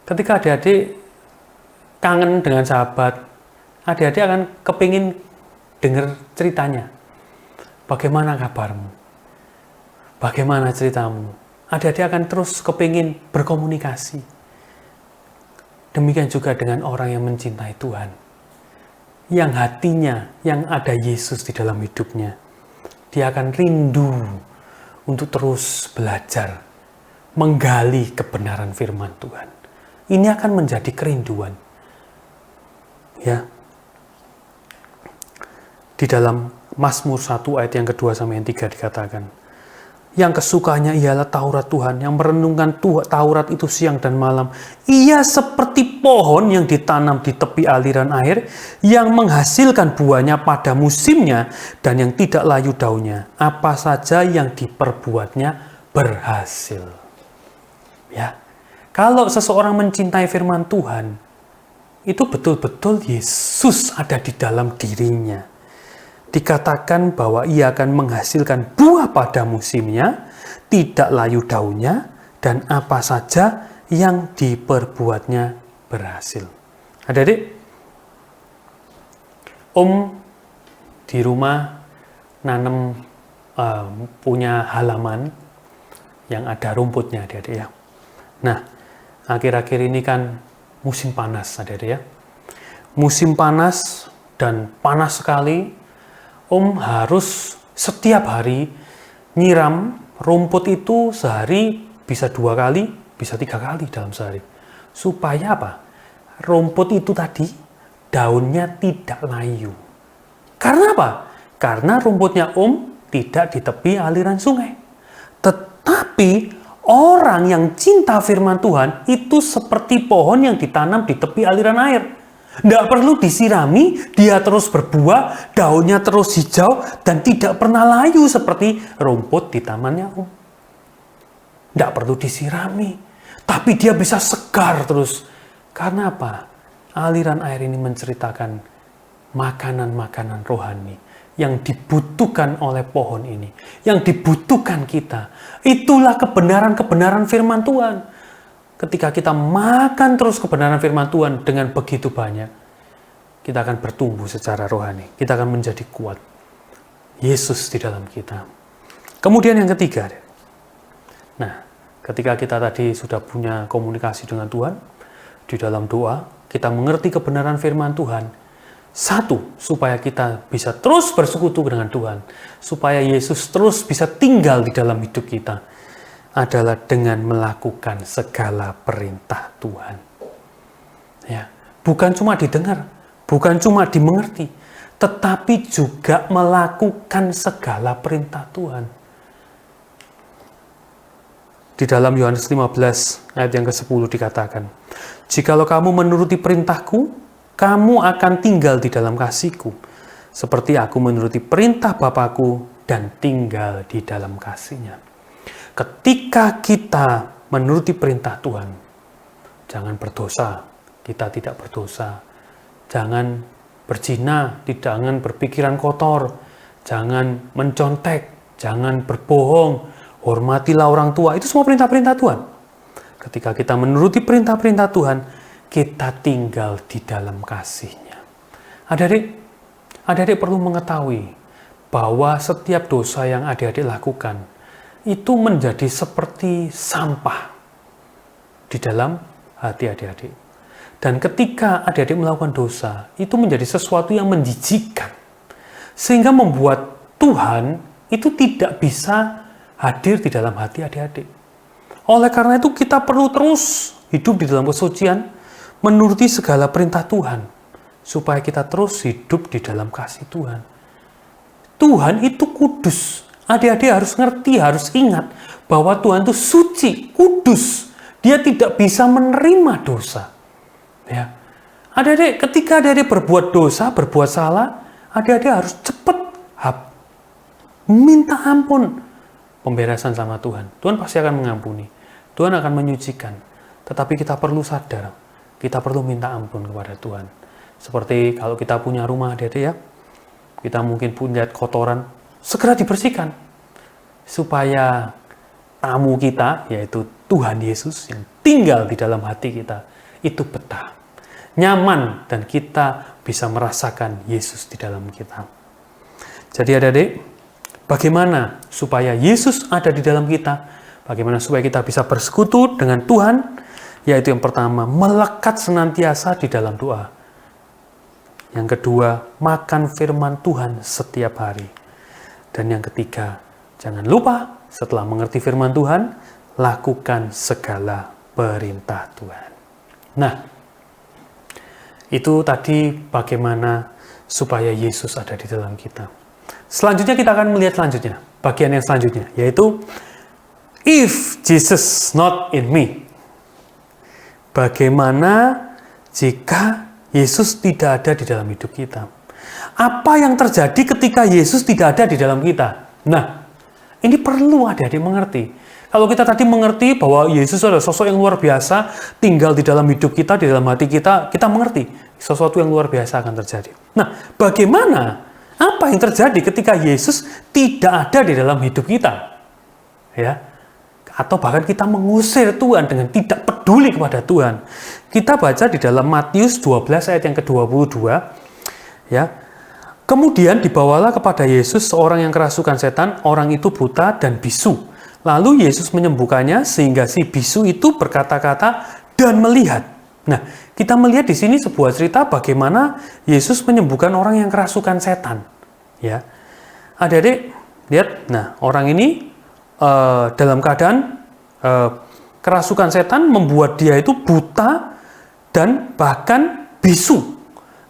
[SPEAKER 5] Ketika adik-adik kangen dengan sahabat, adik-adik akan kepingin dengar ceritanya. Bagaimana kabarmu? Bagaimana ceritamu? Adik-adik akan terus kepingin berkomunikasi. Demikian juga dengan orang yang mencintai Tuhan. Yang hatinya, yang ada Yesus di dalam hidupnya. Dia akan rindu untuk terus belajar, menggali kebenaran firman Tuhan. Ini akan menjadi kerinduan. Ya. Di dalam Mazmur 1 ayat yang kedua sampai yang 3 dikatakan, yang kesukanya ialah Taurat Tuhan, yang merenungkan Taurat itu siang dan malam. Ia seperti pohon yang ditanam di tepi aliran air, yang menghasilkan buahnya pada musimnya, dan yang tidak layu daunnya. Apa saja yang diperbuatnya berhasil. Ya, kalau seseorang mencintai firman Tuhan, itu betul-betul Yesus ada di dalam dirinya. Dikatakan bahwa ia akan menghasilkan buah pada musimnya, tidak layu daunnya, dan apa saja yang diperbuatnya berhasil. Adik-adik, Om di rumah nanam punya halaman yang ada rumputnya, adik-adik ya. Nah, akhir-akhir ini kan musim panas, adik-adik ya. Musim panas dan panas sekali. Om harus setiap hari nyiram rumput itu sehari bisa 2 kali, bisa 3 kali dalam sehari. Supaya apa? Rumput itu tadi daunnya tidak layu. Karena apa? Karena rumputnya Om tidak di tepi aliran sungai. Tetapi orang yang cinta firman Tuhan itu seperti pohon yang ditanam di tepi aliran air. Tidak perlu disirami, dia terus berbuah, daunnya terus hijau, dan tidak pernah layu seperti rumput di tamannya Om. Tidak perlu disirami, tapi dia bisa segar terus. Karena apa? Aliran air ini menceritakan makanan-makanan rohani yang dibutuhkan oleh pohon ini, yang dibutuhkan kita. Itulah kebenaran-kebenaran firman Tuhan. Ketika kita makan terus kebenaran firman Tuhan dengan begitu banyak, kita akan bertumbuh secara rohani. Kita akan menjadi kuat. Yesus di dalam kita. Kemudian yang ketiga. Nah, ketika kita tadi sudah punya komunikasi dengan Tuhan, di dalam doa, kita mengerti kebenaran firman Tuhan. Satu, supaya kita bisa terus bersekutu dengan Tuhan. Supaya Yesus terus bisa tinggal di dalam hidup kita. Adalah dengan melakukan segala perintah Tuhan. Ya, bukan cuma didengar, bukan cuma dimengerti, tetapi juga melakukan segala perintah Tuhan. Di dalam Yohanes 15 ayat yang ke-10 dikatakan, jikalau kamu menuruti perintahku, kamu akan tinggal di dalam kasihku, seperti aku menuruti perintah Bapakku dan tinggal di dalam kasihnya. Ketika kita menuruti perintah Tuhan, jangan berdosa, kita tidak berdosa. jangan berzina, jangan berpikiran kotor, jangan mencontek, jangan berbohong, hormatilah orang tua. Itu semua perintah-perintah Tuhan. Ketika kita menuruti perintah-perintah Tuhan, kita tinggal di dalam kasih-Nya. Adik-adik perlu mengetahui bahwa setiap dosa yang adik-adik lakukan itu menjadi seperti sampah di dalam hati adik-adik. Dan ketika adik-adik melakukan dosa, itu menjadi sesuatu yang menjijikkan. Sehingga membuat Tuhan itu tidak bisa hadir di dalam hati adik-adik. Oleh karena itu kita perlu terus hidup di dalam kesucian, menuruti segala perintah Tuhan, supaya kita terus hidup di dalam kasih Tuhan. Tuhan itu kudus. Adik-adik harus ngerti, harus ingat bahwa Tuhan itu suci, kudus. Dia tidak bisa menerima dosa. Ya. Adik-adik, ketika adik-adik berbuat dosa, berbuat salah, adik-adik harus cepat minta ampun, pemberesan sama Tuhan. Tuhan pasti akan mengampuni. Tuhan akan menyucikan. Tetapi kita perlu sadar, kita perlu minta ampun kepada Tuhan. Seperti kalau kita punya rumah, adik-adik ya, kita mungkin punya kotoran, segera dibersihkan. Supaya tamu kita, yaitu Tuhan Yesus yang tinggal di dalam hati kita, itu betah, nyaman, dan kita bisa merasakan Yesus di dalam kita. Jadi adik-adik, bagaimana supaya Yesus ada di dalam kita? Bagaimana supaya kita bisa bersekutu dengan Tuhan? Yaitu yang pertama, melekat senantiasa di dalam doa. Yang kedua, makan firman Tuhan setiap hari. Dan yang ketiga, jangan lupa setelah mengerti firman Tuhan, lakukan segala perintah Tuhan. Nah, itu tadi bagaimana supaya Yesus ada di dalam kita. Selanjutnya kita akan melihat selanjutnya, bagian yang selanjutnya, yaitu if Jesus not in me. Bagaimana jika Yesus tidak ada di dalam hidup kita? Apa yang terjadi ketika Yesus tidak ada di dalam kita? Nah, ini perlu adik-adik mengerti. Kalau kita tadi mengerti bahwa Yesus adalah sosok yang luar biasa, tinggal di dalam hidup kita, di dalam hati kita, kita mengerti sesuatu yang luar biasa akan terjadi. Nah, bagaimana? Apa yang terjadi ketika Yesus tidak ada di dalam hidup kita? Ya, atau bahkan kita mengusir Tuhan dengan tidak peduli kepada Tuhan. Kita baca di dalam Matius 12 ayat yang ke-22, ya. Kemudian dibawalah kepada Yesus seorang yang kerasukan setan, orang itu buta dan bisu. Lalu Yesus menyembuhkannya sehingga si bisu itu berkata-kata dan melihat. Nah, kita melihat di sini sebuah cerita bagaimana Yesus menyembuhkan orang yang kerasukan setan. Ya, adik-adik lihat. Nah, orang ini dalam keadaan kerasukan setan membuat dia itu buta dan bahkan bisu.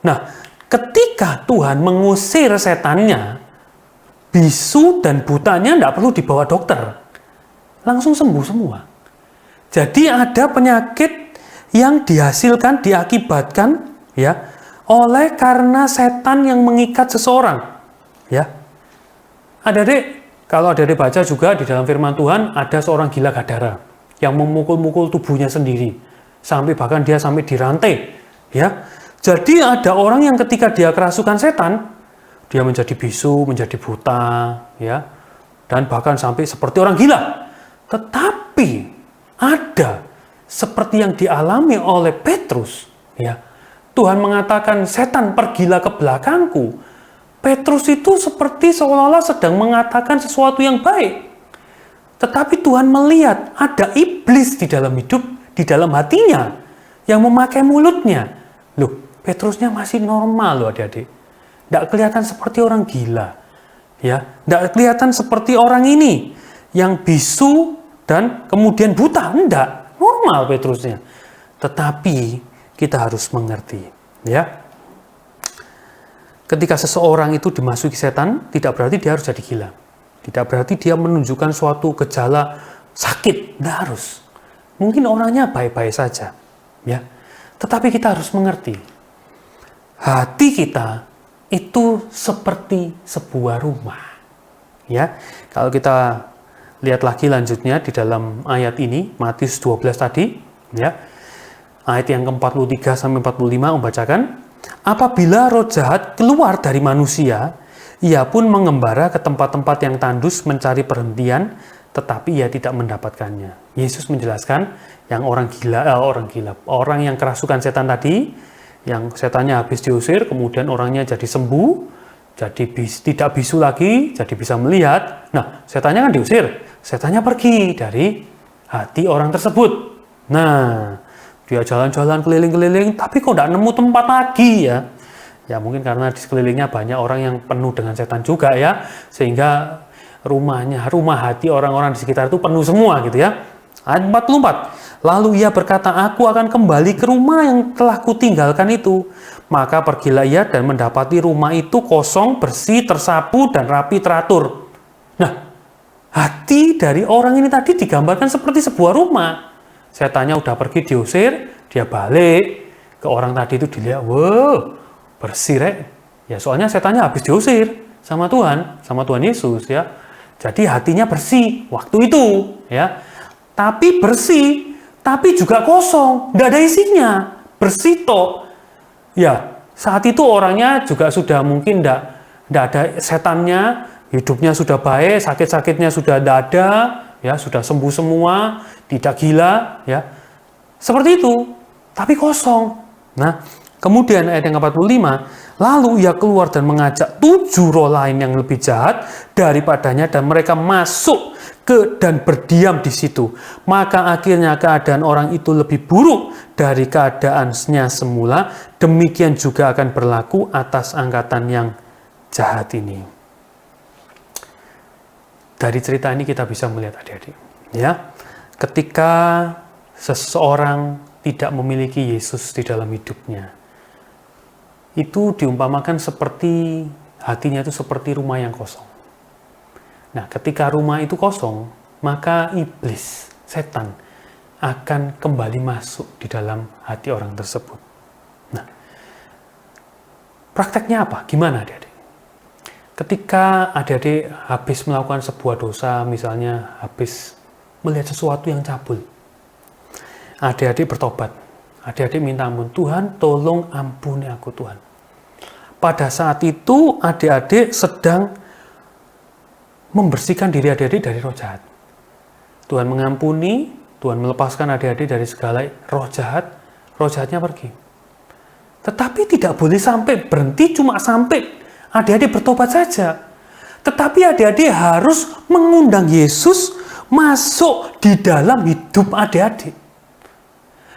[SPEAKER 5] Nah, ketika Tuhan mengusir setannya, bisu dan butanya tidak perlu dibawa dokter, langsung sembuh semua. Jadi ada penyakit yang dihasilkan, diakibatkan ya oleh karena setan yang mengikat seseorang. Ya, adik-adik, kalau adik-adik baca juga di dalam firman Tuhan, ada seorang gila Gadara yang memukul-mukul tubuhnya sendiri, sampai bahkan dia sampai dirantai. Ya, jadi ada orang yang ketika dia kerasukan setan, dia menjadi bisu, menjadi buta, ya, dan bahkan sampai seperti orang gila. Tetapi ada seperti yang dialami oleh Petrus, ya. Tuhan mengatakan, setan pergilah ke belakangku. Petrus itu seperti seolah-olah sedang mengatakan sesuatu yang baik. Tetapi Tuhan melihat ada iblis di dalam hidup, di dalam hatinya, yang memakai mulutnya. Loh, Petrusnya masih normal loh adik-adik. Tidak kelihatan seperti orang gila. Ya, tidak kelihatan seperti orang ini yang bisu dan kemudian buta. Tidak, normal Petrusnya. Tetapi kita harus mengerti, ya. Ketika seseorang itu dimasuki setan, tidak berarti dia harus jadi gila. Tidak berarti dia menunjukkan suatu gejala sakit. Tidak harus. Mungkin orangnya baik-baik saja, ya. Tetapi kita harus mengerti, hati kita itu seperti sebuah rumah. Ya, kalau kita lihat lagi lanjutnya di dalam ayat ini, Matius 12 tadi, ya. Ayat yang ke-43 sampai 45 membacakan, apabila roh jahat keluar dari manusia, ia pun mengembara ke tempat-tempat yang tandus mencari perhentian, tetapi ia tidak mendapatkannya. Yesus menjelaskan yang orang yang kerasukan setan tadi, yang setannya habis diusir, kemudian orangnya jadi sembuh, jadi tidak bisu lagi, jadi bisa melihat. Nah, setannya kan diusir, setannya pergi dari hati orang tersebut. Nah, dia jalan-jalan keliling-keliling, tapi kok tidak nemu tempat lagi ya. Ya mungkin karena di sekelilingnya banyak orang yang penuh dengan setan juga ya, sehingga rumah hati orang-orang di sekitar itu penuh semua gitu ya. Ayat 44. Lalu ia berkata, aku akan kembali ke rumah yang telah kutinggalkan itu. Maka pergilah ia dan mendapati rumah itu kosong, bersih, tersapu, dan rapi teratur. Nah, hati dari orang ini tadi digambarkan seperti sebuah rumah. Setannya udah pergi diusir, dia balik ke orang tadi itu, dilihat, wow, bersih rek. Ya soalnya setannya habis diusir sama Tuhan Yesus ya. Jadi hatinya bersih waktu itu ya. Tapi bersih, tapi juga kosong, tidak ada isinya, bersih tok. Ya, saat itu orangnya juga sudah mungkin tidak ada setannya, hidupnya sudah baik, sakit-sakitnya sudah tidak ada, ya sudah sembuh semua, tidak gila, ya seperti itu, tapi kosong. Nah, kemudian ayat yang 45, lalu ia keluar dan mengajak 7 roh lain yang lebih jahat daripadanya dan mereka masuk dan berdiam di situ. Maka akhirnya keadaan orang itu lebih buruk dari keadaannya semula. Demikian juga akan berlaku atas angkatan yang jahat ini. Dari cerita ini kita bisa melihat adik-adik, ya, ketika seseorang tidak memiliki Yesus di dalam hidupnya, itu diumpamakan seperti hatinya itu seperti rumah yang kosong. Nah, ketika rumah itu kosong, maka iblis, setan, akan kembali masuk di dalam hati orang tersebut. Nah, prakteknya apa? Gimana adik-adik? Ketika adik-adik habis melakukan sebuah dosa, misalnya habis melihat sesuatu yang cabul, adik-adik bertobat, adik-adik minta ampun, Tuhan tolong ampuni aku Tuhan. Pada saat itu adik-adik sedang membersihkan diri adik-adik dari roh jahat. Tuhan mengampuni, Tuhan melepaskan adik-adik dari segala roh jahat, roh jahatnya pergi. Tetapi tidak boleh sampai berhenti cuma sampai adik-adik bertobat saja. Tetapi adik-adik harus mengundang Yesus masuk di dalam hidup adik-adik.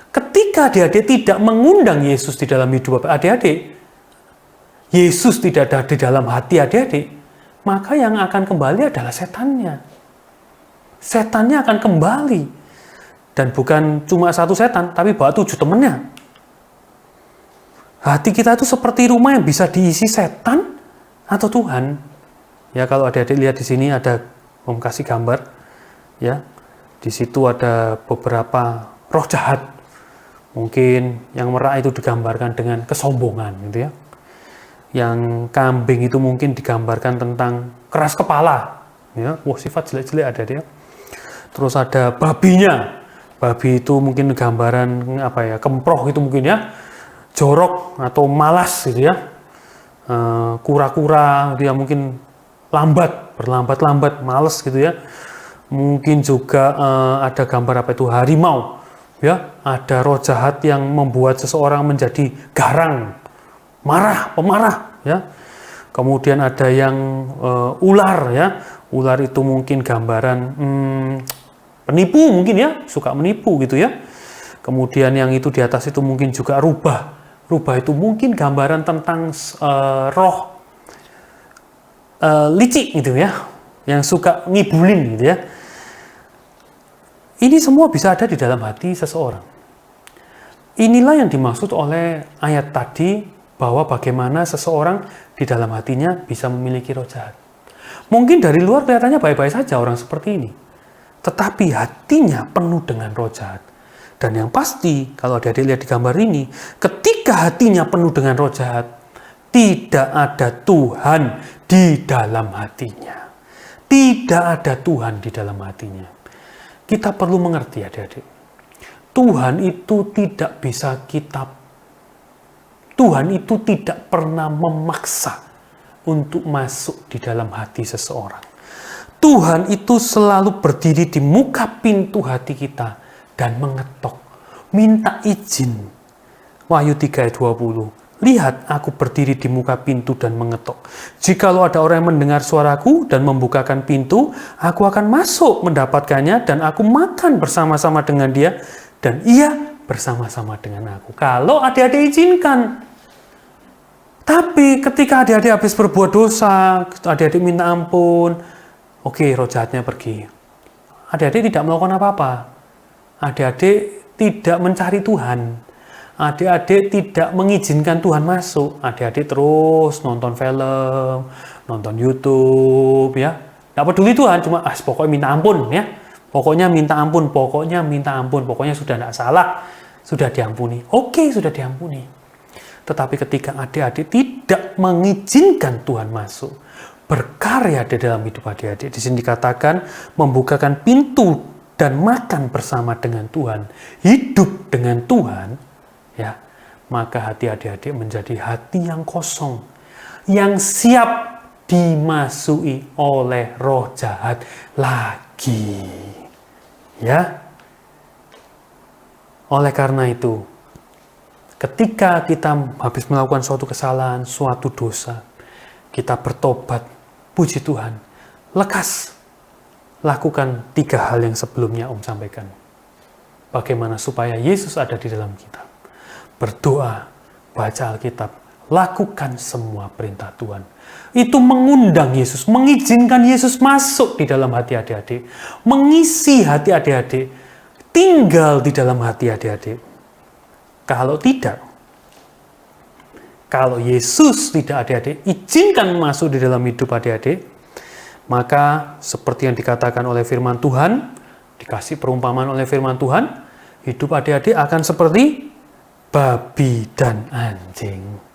[SPEAKER 5] Ketika adik-adik tidak mengundang Yesus di dalam hidup adik-adik, Yesus tidak ada di dalam hati adik-adik, maka yang akan kembali adalah setannya. Setannya akan kembali. Dan bukan cuma satu setan, tapi bawa 7 temannya. Hati kita itu seperti rumah yang bisa diisi setan atau Tuhan. Ya, kalau adik-adik lihat di sini ada kasih gambar. Ya, di situ ada beberapa roh jahat. Mungkin yang merah itu digambarkan dengan kesombongan, gitu ya. Yang kambing itu mungkin digambarkan tentang keras kepala, ya, wah sifat jelek-jelek ada dia. Terus ada babinya, babi itu mungkin gambaran apa ya, kemproh itu mungkin ya, jorok atau malas gitu ya. Kura-kura dia mungkin berlambat, malas gitu ya. Mungkin juga ada gambar apa itu, harimau, ya, ada roh jahat yang membuat seseorang menjadi garang, pemarah, ya. Kemudian ada yang ular, ya. Ular itu mungkin gambaran penipu mungkin ya, suka menipu gitu ya. Kemudian yang itu di atas itu mungkin juga rubah. Rubah itu mungkin gambaran tentang roh licik gitu ya, yang suka ngibulin gitu ya. Ini semua bisa ada di dalam hati seseorang. Inilah yang dimaksud oleh ayat tadi, bahwa bagaimana seseorang di dalam hatinya bisa memiliki roh jahat. Mungkin dari luar kelihatannya baik-baik saja orang seperti ini, tetapi hatinya penuh dengan roh jahat. Dan yang pasti, kalau adik-adik lihat di gambar ini, ketika hatinya penuh dengan roh jahat, tidak ada Tuhan di dalam hatinya. Tidak ada Tuhan di dalam hatinya. Kita perlu mengerti adik-adik, Tuhan itu tidak bisa kita Tuhan itu tidak pernah memaksa untuk masuk di dalam hati seseorang. Tuhan itu selalu berdiri di muka pintu hati kita dan mengetok, minta izin. Wahyu 3 ayat 20. Lihat, aku berdiri di muka pintu dan mengetok. Jikalau ada orang yang mendengar suaraku dan membukakan pintu, aku akan masuk mendapatkannya dan aku makan bersama-sama dengan dia dan ia bersama-sama dengan aku. Kalau adik-adik izinkan. Tapi ketika adik-adik habis berbuat dosa, adik-adik minta ampun, oke, roh jahatnya pergi. Adik-adik tidak melakukan apa-apa. Adik-adik tidak mencari Tuhan. Adik-adik tidak mengizinkan Tuhan masuk. Adik-adik terus nonton film, nonton YouTube, ya. Nggak peduli Tuhan, cuma pokoknya minta ampun, ya. Pokoknya minta ampun, pokoknya minta ampun, pokoknya sudah tidak salah, sudah diampuni. Oke, sudah diampuni. Tetapi ketika adik-adik tidak mengizinkan Tuhan masuk, berkarya di dalam hidup adik-adik, di sini dikatakan membukakan pintu dan makan bersama dengan Tuhan, hidup dengan Tuhan, ya, maka hati adik-adik menjadi hati yang kosong, yang siap dimasuki oleh roh jahat lagi. Ya. Oleh karena itu, ketika kita habis melakukan suatu kesalahan, suatu dosa, kita bertobat, puji Tuhan, lekas lakukan 3 hal yang sebelumnya Om sampaikan. Bagaimana supaya Yesus ada di dalam kita? Berdoa, baca Alkitab, lakukan semua perintah Tuhan. Itu mengundang Yesus, mengizinkan Yesus masuk di dalam hati adik-adik, mengisi hati adik-adik, tinggal di dalam hati adik-adik. Kalau tidak, kalau Yesus tidak adik-adik izinkan masuk di dalam hidup adik-adik, maka seperti yang dikatakan oleh firman Tuhan, dikasih perumpamaan oleh firman Tuhan, hidup adik-adik akan seperti babi dan anjing.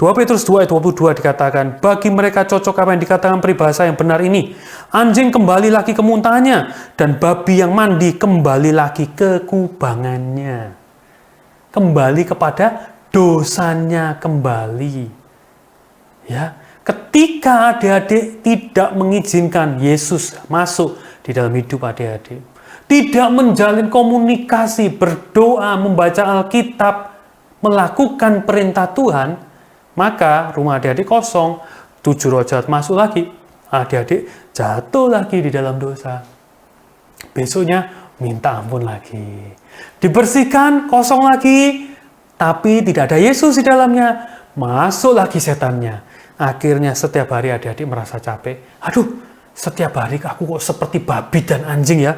[SPEAKER 5] 2 Petrus 2 ayat 22 dikatakan, bagi mereka cocok apa yang dikatakan peribahasa yang benar ini. Anjing kembali lagi ke muntahnya, dan babi yang mandi kembali lagi ke kubangannya. Kembali kepada dosanya kembali. Ya, ketika adik-adik tidak mengizinkan Yesus masuk di dalam hidup adik-adik, tidak menjalin komunikasi, berdoa, membaca Alkitab, melakukan perintah Tuhan, maka rumah adik-adik kosong, 7 roh jahat masuk lagi, adik-adik jatuh lagi di dalam dosa. Besoknya minta ampun lagi. Dibersihkan, kosong lagi, tapi tidak ada Yesus di dalamnya. Masuk lagi setannya. Akhirnya setiap hari adik-adik merasa capek. Aduh, setiap hari aku kok seperti babi dan anjing ya.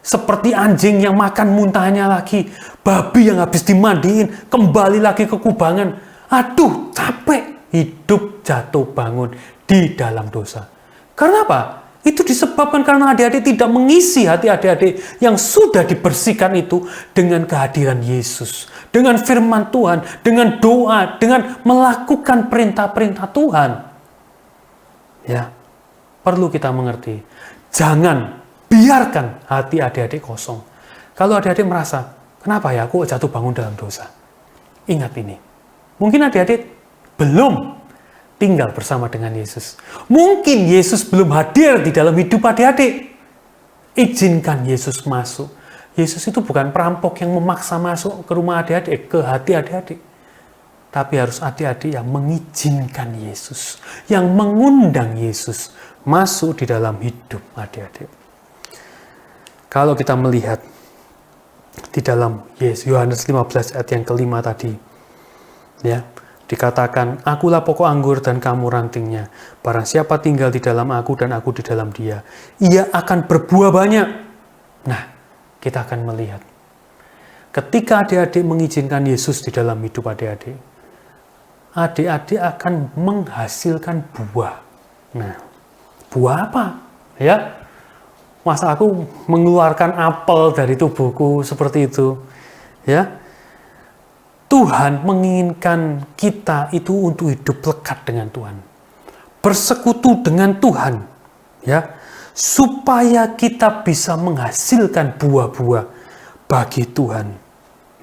[SPEAKER 5] Seperti anjing yang makan muntahnya lagi. Babi yang habis dimandiin, kembali lagi ke kubangan. Aduh, capek. Hidup jatuh bangun di dalam dosa. Karena apa? Itu disebabkan karena adik-adik tidak mengisi hati adik-adik yang sudah dibersihkan itu dengan kehadiran Yesus, dengan firman Tuhan, dengan doa, dengan melakukan perintah-perintah Tuhan. Ya, perlu kita mengerti. Jangan biarkan hati adik-adik kosong. Kalau adik-adik merasa, kenapa ya aku jatuh bangun dalam dosa? Ingat ini. Mungkin adik-adik belum tinggal bersama dengan Yesus. Mungkin Yesus belum hadir di dalam hidup adik-adik. Izinkan Yesus masuk. Yesus itu bukan perampok yang memaksa masuk ke rumah adik-adik, ke hati adik-adik. Tapi harus adik-adik yang mengizinkan Yesus, yang mengundang Yesus masuk di dalam hidup adik-adik. Kalau kita melihat di dalam Yohanes 15 ayat yang kelima tadi, ya, dikatakan, akulah pokok anggur dan kamu rantingnya. Barang siapa tinggal di dalam aku dan aku di dalam dia, ia akan berbuah banyak. Nah, kita akan melihat. Ketika adik-adik mengizinkan Yesus di dalam hidup adik-adik, adik-adik akan menghasilkan buah. Nah, buah apa? Ya, masa aku mengeluarkan apel dari tubuhku seperti itu? Ya, Tuhan menginginkan kita itu untuk hidup lekat dengan Tuhan. Bersekutu dengan Tuhan. Ya, supaya kita bisa menghasilkan buah-buah bagi Tuhan.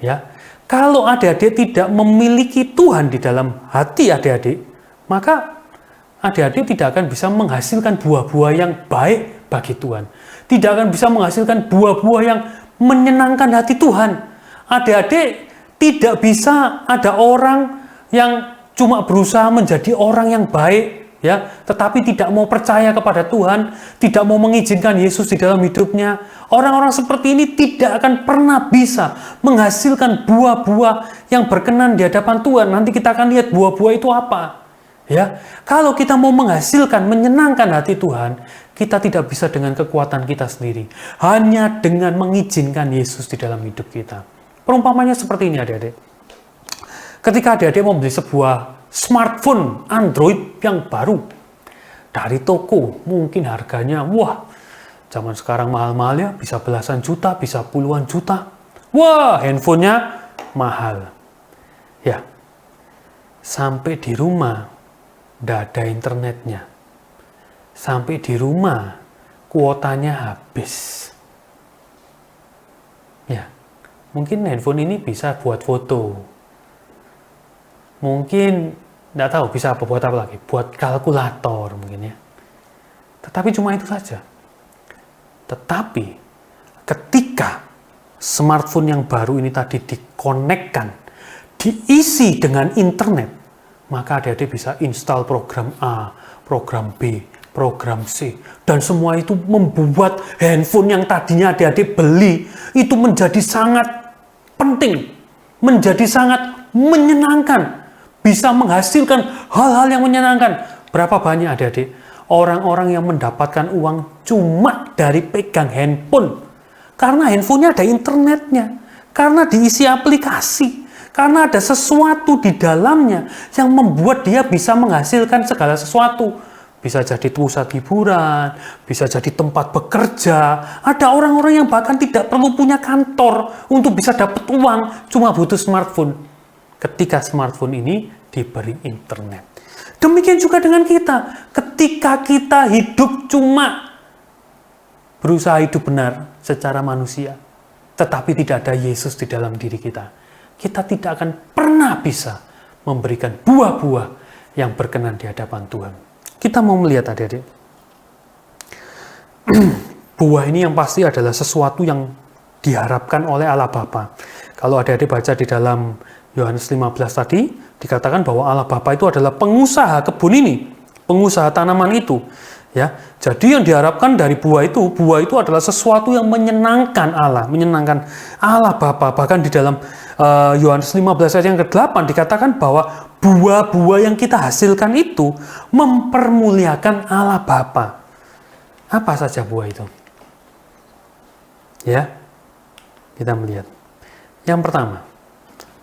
[SPEAKER 5] Ya, Kalau adik-adik tidak memiliki Tuhan di dalam hati adik-adik, maka adik-adik tidak akan bisa menghasilkan buah-buah yang baik bagi Tuhan. Tidak akan bisa menghasilkan buah-buah yang menyenangkan hati Tuhan. Adik-adik tidak bisa ada orang yang cuma berusaha menjadi orang yang baik, ya, tetapi tidak mau percaya kepada Tuhan, tidak mau mengizinkan Yesus di dalam hidupnya. Orang-orang seperti ini tidak akan pernah bisa menghasilkan buah-buah yang berkenan di hadapan Tuhan. Nanti kita akan lihat buah-buah itu apa. Ya, kalau kita mau menghasilkan, menyenangkan hati Tuhan, kita tidak bisa dengan kekuatan kita sendiri. Hanya dengan mengizinkan Yesus di dalam hidup kita. Perumpamannya seperti ini adik-adik. Ketika adik-adik mau beli sebuah smartphone Android yang baru dari toko, mungkin harganya, wah, zaman sekarang mahal-mahal ya, bisa belasan juta, bisa puluhan juta. Wah, handphonenya mahal. Ya, sampai di rumah, tidak ada internetnya. Sampai di rumah, kuotanya habis. Ya, mungkin handphone ini bisa buat foto. Mungkin, tidak tahu bisa buat apa lagi. Buat kalkulator mungkin ya. Tetapi cuma itu saja. Tetapi ketika smartphone yang baru ini tadi dikonekkan, diisi dengan internet, maka adik-adik bisa install program A, program B, program C. Dan semua itu membuat handphone yang tadinya adik-adik beli itu menjadi sangat penting, menjadi sangat menyenangkan, bisa menghasilkan hal-hal yang menyenangkan. Berapa banyak adik-adik orang-orang yang mendapatkan uang cuma dari pegang handphone. Karena handphonenya ada internetnya. Karena diisi aplikasi. Karena ada sesuatu di dalamnya yang membuat dia bisa menghasilkan segala sesuatu. Bisa jadi pusat hiburan, bisa jadi tempat bekerja. Ada orang-orang yang bahkan tidak perlu punya kantor untuk bisa dapat uang, cuma butuh smartphone. Ketika smartphone ini diberi internet. Demikian juga dengan kita. Ketika kita hidup cuma berusaha hidup benar secara manusia, tetapi tidak ada Yesus di dalam diri kita, kita tidak akan pernah bisa memberikan buah-buah yang berkenan di hadapan Tuhan. Kita mau melihat adik-adik. Buah ini yang pasti adalah sesuatu yang diharapkan oleh Allah Bapa. Kalau adik-adik baca di dalam Yohanes 15 tadi, dikatakan bahwa Allah Bapa itu adalah pengusaha kebun ini, pengusaha tanaman itu. Ya, jadi yang diharapkan dari buah itu adalah sesuatu yang menyenangkan Allah, menyenangkan Allah Bapa. Bahkan di dalam Yohanes 15 ayat yang ke-8 dikatakan bahwa buah-buah yang kita hasilkan itu mempermuliakan Allah Bapa. Apa saja buah itu? Ya, kita melihat. Yang pertama,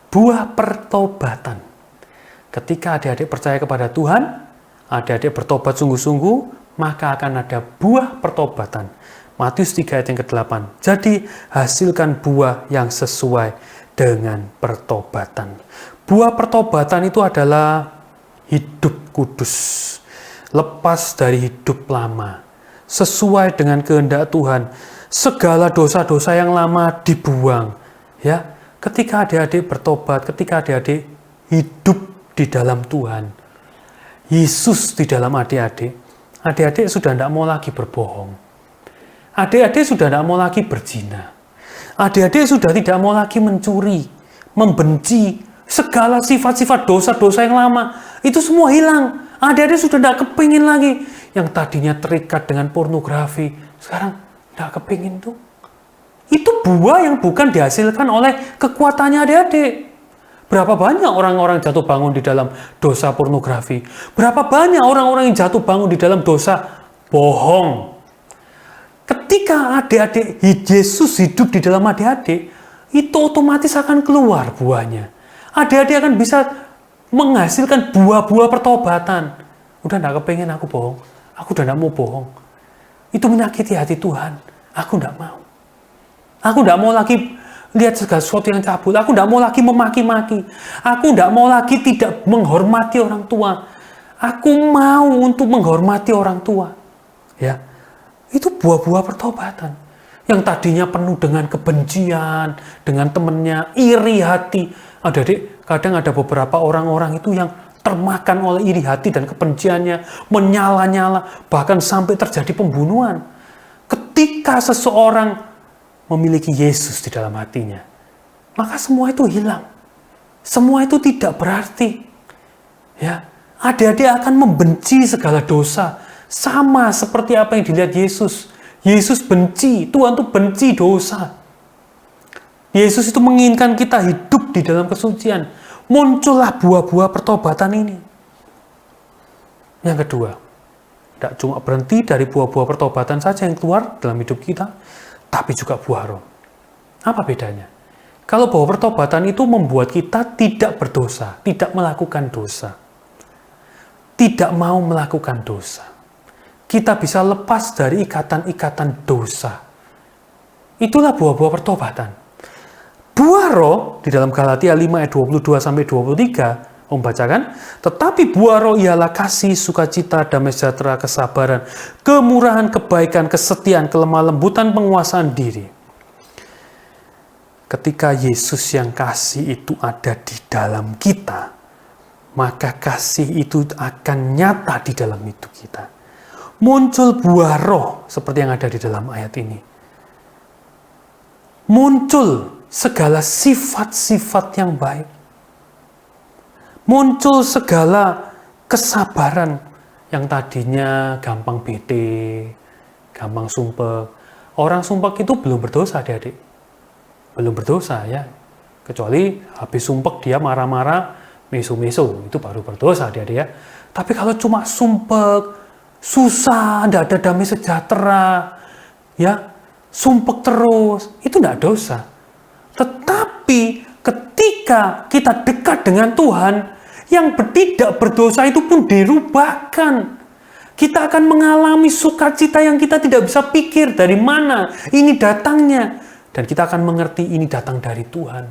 [SPEAKER 5] buah pertobatan. Ketika adik-adik percaya kepada Tuhan, adik-adik bertobat sungguh-sungguh, maka akan ada buah pertobatan. Matius 3 ayat yang ke-8. Jadi, hasilkan buah yang sesuai dengan pertobatan. Buah pertobatan itu adalah hidup kudus, lepas dari hidup lama, sesuai dengan kehendak Tuhan. Segala dosa-dosa yang lama dibuang. Ya, ketika adik-adik bertobat, ketika adik-adik hidup di dalam Tuhan, Yesus di dalam adik-adik, adik-adik sudah tidak mau lagi berbohong. Adik-adik sudah tidak mau lagi berzina. Adik-adik sudah tidak mau lagi mencuri, membenci, segala sifat-sifat dosa-dosa yang lama. Itu semua hilang. Adik-adik sudah tidak kepingin lagi. Yang tadinya terikat dengan pornografi, sekarang tidak kepingin tuh. Itu buah yang bukan dihasilkan oleh kekuatannya adik-adik. Berapa banyak orang-orang jatuh bangun di dalam dosa pornografi? Berapa banyak orang-orang yang jatuh bangun di dalam dosa bohong? Ketika adik-adik Yesus hidup di dalam adik-adik, itu otomatis akan keluar buahnya. Adik-adik akan bisa menghasilkan buah-buah pertobatan. Udah tidak kepengen aku bohong. Aku udah tidak mau bohong. Itu menyakiti hati Tuhan. Aku tidak mau. Aku tidak mau lagi lihat segala sesuatu yang cabul. Aku tidak mau lagi memaki-maki. Aku tidak mau lagi tidak menghormati orang tua. Aku mau untuk menghormati orang tua. Ya, itu buah-buah pertobatan. yang tadinya penuh dengan kebencian, dengan temannya, iri hati. Adik-adik, kadang ada beberapa orang-orang itu yang termakan oleh iri hati dan kebenciannya, menyala-nyala, bahkan sampai terjadi pembunuhan. Ketika seseorang memiliki Yesus di dalam hatinya, maka semua itu hilang. Semua itu tidak berarti. Ya, adik-adik akan membenci segala dosa, sama seperti apa yang dilihat Yesus. Yesus benci, Tuhan itu benci dosa. Yesus itu menginginkan kita hidup di dalam kesucian. Muncullah buah-buah pertobatan ini. Yang kedua, tidak cuma berhenti dari buah-buah pertobatan saja yang keluar dalam hidup kita, tapi juga buah roh. Apa bedanya? Kalau buah pertobatan itu membuat kita tidak berdosa, tidak melakukan dosa. Tidak mau melakukan dosa. Kita bisa lepas dari ikatan-ikatan dosa. Itulah buah-buah pertobatan. Buah roh di dalam Galatia 5 ayat 22-23 membacakan, tetapi buah roh ialah kasih, sukacita, damai sejahtera, kesabaran, kemurahan, kebaikan, kesetiaan, kelemah lembutan, penguasaan diri. Ketika Yesus yang kasih itu ada di dalam kita, maka kasih itu akan nyata di dalam hidup kita. Muncul buah roh seperti yang ada di dalam ayat ini. Muncul segala sifat-sifat yang baik. Muncul segala kesabaran yang tadinya gampang bete, gampang sumpek. Orang sumpek itu belum berdosa, adik-adik. Belum berdosa ya. Kecuali habis sumpek dia marah-marah, meso-meso, itu baru berdosa, adik-adik ya. Tapi kalau cuma sumpek, susah, tidak ada damai sejahtera, ya, sumpek terus, itu tidak dosa. Tetapi ketika kita dekat dengan Tuhan, yang tidak berdosa itu pun dirubahkan. Kita akan mengalami sukacita yang kita tidak bisa pikir dari mana ini datangnya. Dan kita akan mengerti ini datang dari Tuhan.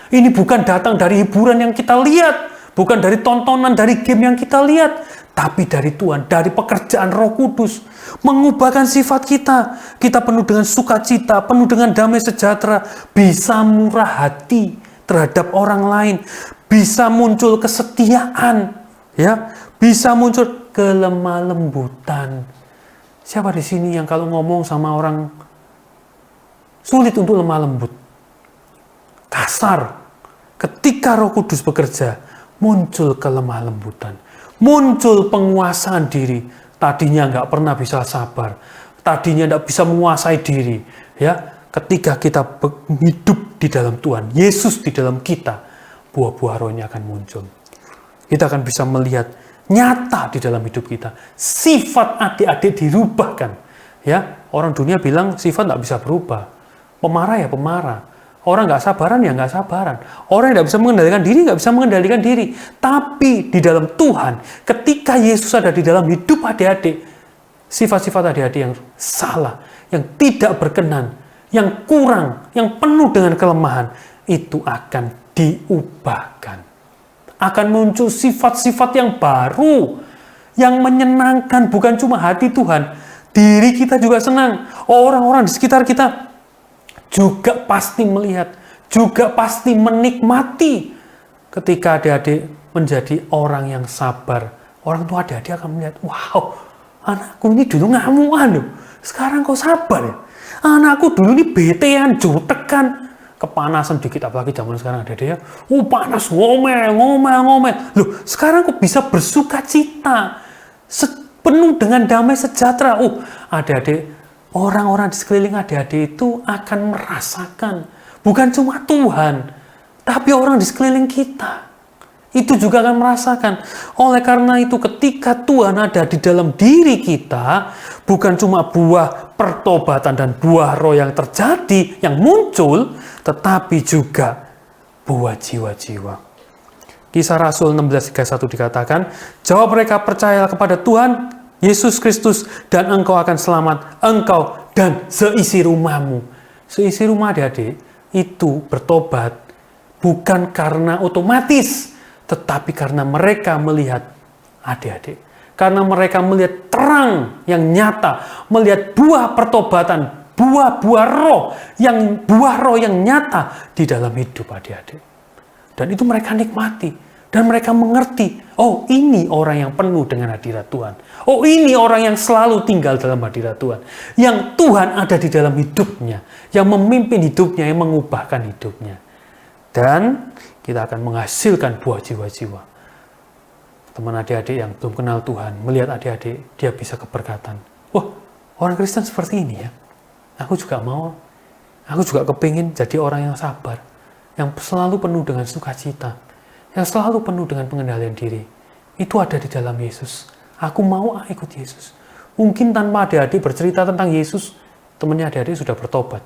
[SPEAKER 5] Ini bukan datang dari hiburan yang kita lihat, bukan dari tontonan, dari game yang kita lihat, tapi dari Tuhan, dari pekerjaan Roh Kudus, mengubahkan sifat kita. Kita penuh dengan sukacita, penuh dengan damai sejahtera, bisa murah hati terhadap orang lain, bisa muncul kesetiaan, ya, bisa muncul kelemah lembutan. Siapa di sini yang kalau ngomong sama orang sulit untuk lemah lembut, kasar? Ketika Roh Kudus bekerja, muncul kelemah lembutan, muncul penguasaan diri. Tadinya nggak pernah bisa sabar, tadinya nggak bisa menguasai diri, ya. Ketika kita hidup di dalam Tuhan, Yesus di dalam kita, buah-buah rohnya akan muncul. Kita akan bisa melihat nyata di dalam hidup kita. Sifat adik-adik dirubahkan, ya. Orang dunia bilang sifat nggak bisa berubah, pemarah ya pemarah. Orang nggak sabaran ya nggak sabaran. Orang yang nggak bisa mengendalikan diri nggak bisa mengendalikan diri. Tapi di dalam Tuhan, ketika Yesus ada di dalam hidup adik-adik, sifat-sifat adik-adik yang salah, yang tidak berkenan, yang kurang, yang penuh dengan kelemahan, itu akan diubahkan. Akan muncul sifat-sifat yang baru, yang menyenangkan, bukan cuma hati Tuhan, diri kita juga senang. Orang-orang di sekitar kita juga pasti melihat, juga pasti menikmati. Ketika adik-adik menjadi orang yang sabar, orang tua adik-adik akan melihat, wow, anakku ini dulu ngamuan loh, sekarang kok sabar ya. Anakku dulu ini betean, jutekan, kepanasan dikit, apalagi zaman sekarang adik-adik ya, panas, ngomel. Loh, sekarang kok bisa bersuka cita, penuh dengan damai sejahtera. Adik-adik, orang-orang di sekeliling adik-adik itu akan merasakan, bukan cuma Tuhan, tapi orang di sekeliling kita itu juga akan merasakan. Oleh karena itu, ketika Tuhan ada di dalam diri kita, bukan cuma buah pertobatan dan buah roh yang terjadi, yang muncul, tetapi juga buah jiwa-jiwa. Kisah Rasul 16:31 dikatakan, jawab mereka, percayalah kepada Tuhan Yesus Kristus dan engkau akan selamat, engkau dan seisi rumahmu. Seisi rumah adik-adik itu bertobat bukan karena otomatis, tetapi karena mereka melihat adik-adik. Karena mereka melihat terang yang nyata, melihat buah pertobatan buah-buah roh yang nyata di dalam hidup adik-adik. Dan itu mereka nikmati. Dan mereka mengerti, oh ini orang yang penuh dengan hadirat Tuhan. Oh ini orang yang selalu tinggal dalam hadirat Tuhan. Yang Tuhan ada di dalam hidupnya. Yang memimpin hidupnya, yang mengubahkan hidupnya. Dan kita akan menghasilkan buah jiwa-jiwa. Teman adik-adik yang belum kenal Tuhan, melihat adik-adik, dia bisa keberkatan. Wah, orang Kristen seperti ini ya. Aku juga mau. Aku juga kepingin jadi orang yang sabar. Yang selalu penuh dengan sukacita. Yang selalu penuh dengan pengendalian diri. Itu ada di dalam Yesus. Aku mau ikut Yesus. Mungkin tanpa adik-adik bercerita tentang Yesus, temannya adik-adik sudah bertobat.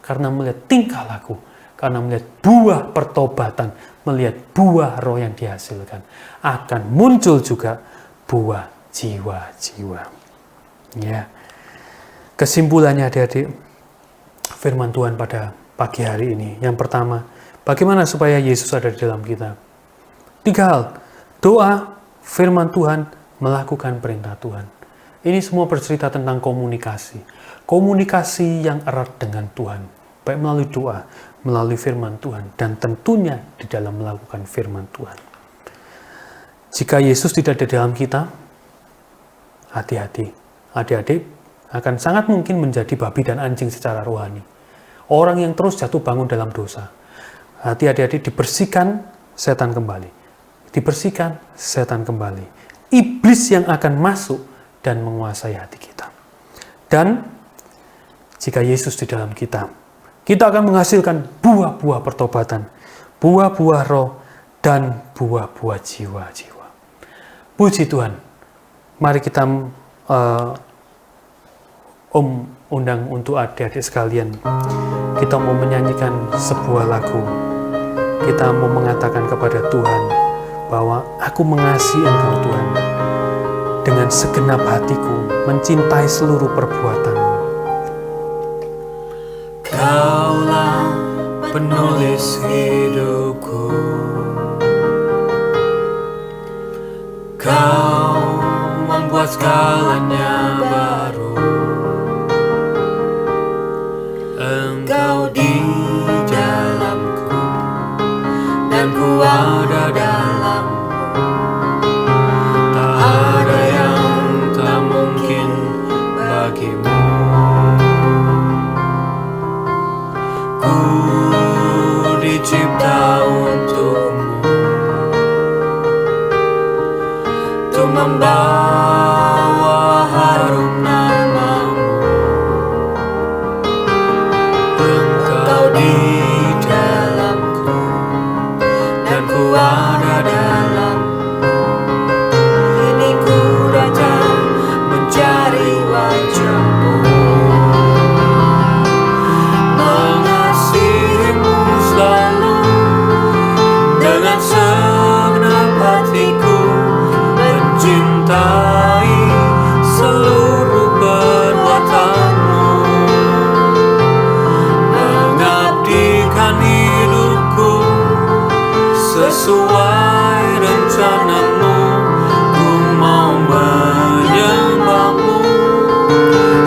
[SPEAKER 5] Karena melihat tingkah laku. Karena melihat buah pertobatan. Melihat buah roh yang dihasilkan, akan muncul juga buah jiwa-jiwa. Ya. Kesimpulannya adik-adik, firman Tuhan pada pagi hari ini. Yang pertama, bagaimana supaya Yesus ada di dalam kita? 3 hal, doa, firman Tuhan, melakukan perintah Tuhan. Ini semua bercerita tentang komunikasi. Komunikasi yang erat dengan Tuhan. Baik melalui doa, melalui firman Tuhan, dan tentunya di dalam melakukan firman Tuhan. Jika Yesus tidak ada di dalam kita, hati-hati. Adik-adik akan sangat mungkin menjadi babi dan anjing secara rohani. Orang yang terus jatuh bangun dalam dosa. Hati adik-adik dibersihkan, setan kembali. Dibersihkan, setan kembali. Iblis yang akan masuk dan menguasai hati kita. Dan jika Yesus di dalam kita akan menghasilkan buah-buah pertobatan, buah-buah roh, dan buah-buah jiwa-jiwa. Puji Tuhan. Mari kita undang untuk adik-adik sekalian. Kita mau menyanyikan sebuah lagu. Kita mau mengatakan kepada Tuhan bahwa aku mengasihi Engkau Tuhan dengan segenap hatiku, mencintai seluruh perbuatan. Kaulah penulis hidupku. Kau membuat segalanya baru. Engkau di dalamku dan ku ada dalammu. Tak ada yang tak mungkin bagimu. Dicipta untukmu, untuk membawa harum namamu. Engkau di dalamku dan ku ada dalammu. Ini ku datang mencari wajahmu. Dengan segenap hatiku, mencintai seluruh perbuatanmu, mengabdikan hidupku sesuai rencanamu. Ku mau menyembahmu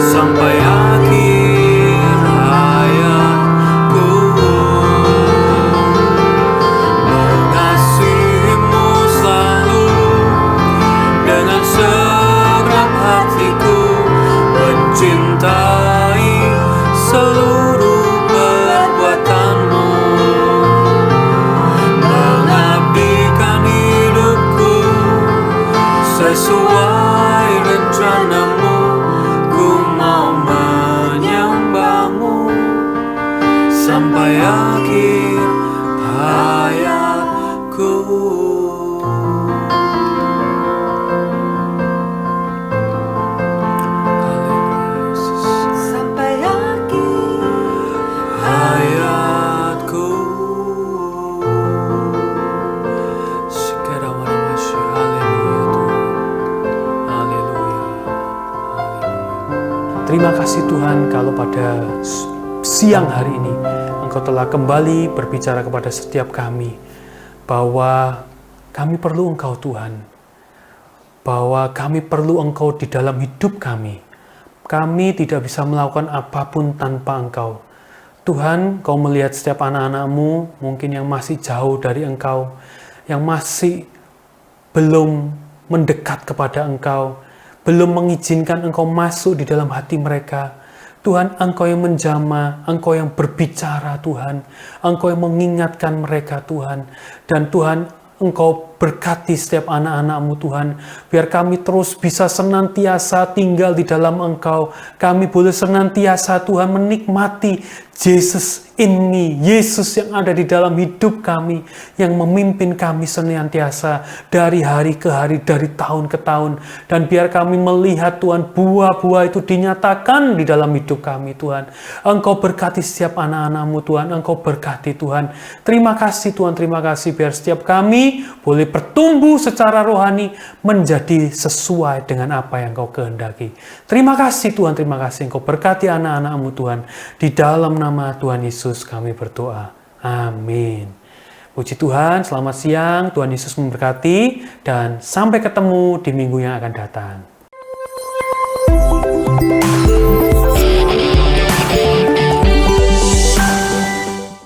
[SPEAKER 5] sampai akhir hayatku. Cintai seluruh perbuatanmu, mengabdikan hidupku sesuai rencanamu. Ku mau menyembahmu sampai akhir hayatku. Terima kasih Tuhan kalau pada siang hari ini Engkau telah kembali berbicara kepada setiap kami bahwa kami perlu Engkau Tuhan, bahwa kami perlu Engkau di dalam hidup kami, Kami tidak bisa melakukan apapun tanpa Engkau. Tuhan, Kau melihat setiap anak-anak-Mu mungkin yang masih jauh dari Engkau, yang masih belum mendekat kepada Engkau, belum mengizinkan Engkau masuk di dalam hati mereka. Tuhan, Engkau yang menjamah, Engkau yang berbicara Tuhan, Engkau yang mengingatkan mereka Tuhan. Dan Tuhan, Engkau berkati setiap anak-anak-Mu Tuhan. Biar kami terus bisa senantiasa tinggal di dalam Engkau. Kami boleh senantiasa Tuhan menikmati Yesus ini, Yesus yang ada di dalam hidup kami, yang memimpin kami senantiasa dari hari ke hari, dari tahun ke tahun. Dan biar kami melihat Tuhan, buah-buah itu dinyatakan di dalam hidup kami Tuhan. Engkau berkati setiap anak-anak-Mu Tuhan, Engkau berkati Tuhan. Terima kasih Tuhan, terima kasih biar setiap kami boleh bertumbuh secara rohani menjadi sesuai dengan apa yang Kau kehendaki. Terima kasih Tuhan, terima kasih Engkau berkati anak-anak-Mu Tuhan. Di dalam nama Tuhan Yesus kami berdoa. Amin. Puji Tuhan, selamat siang. Tuhan Yesus memberkati dan sampai ketemu di minggu yang akan datang.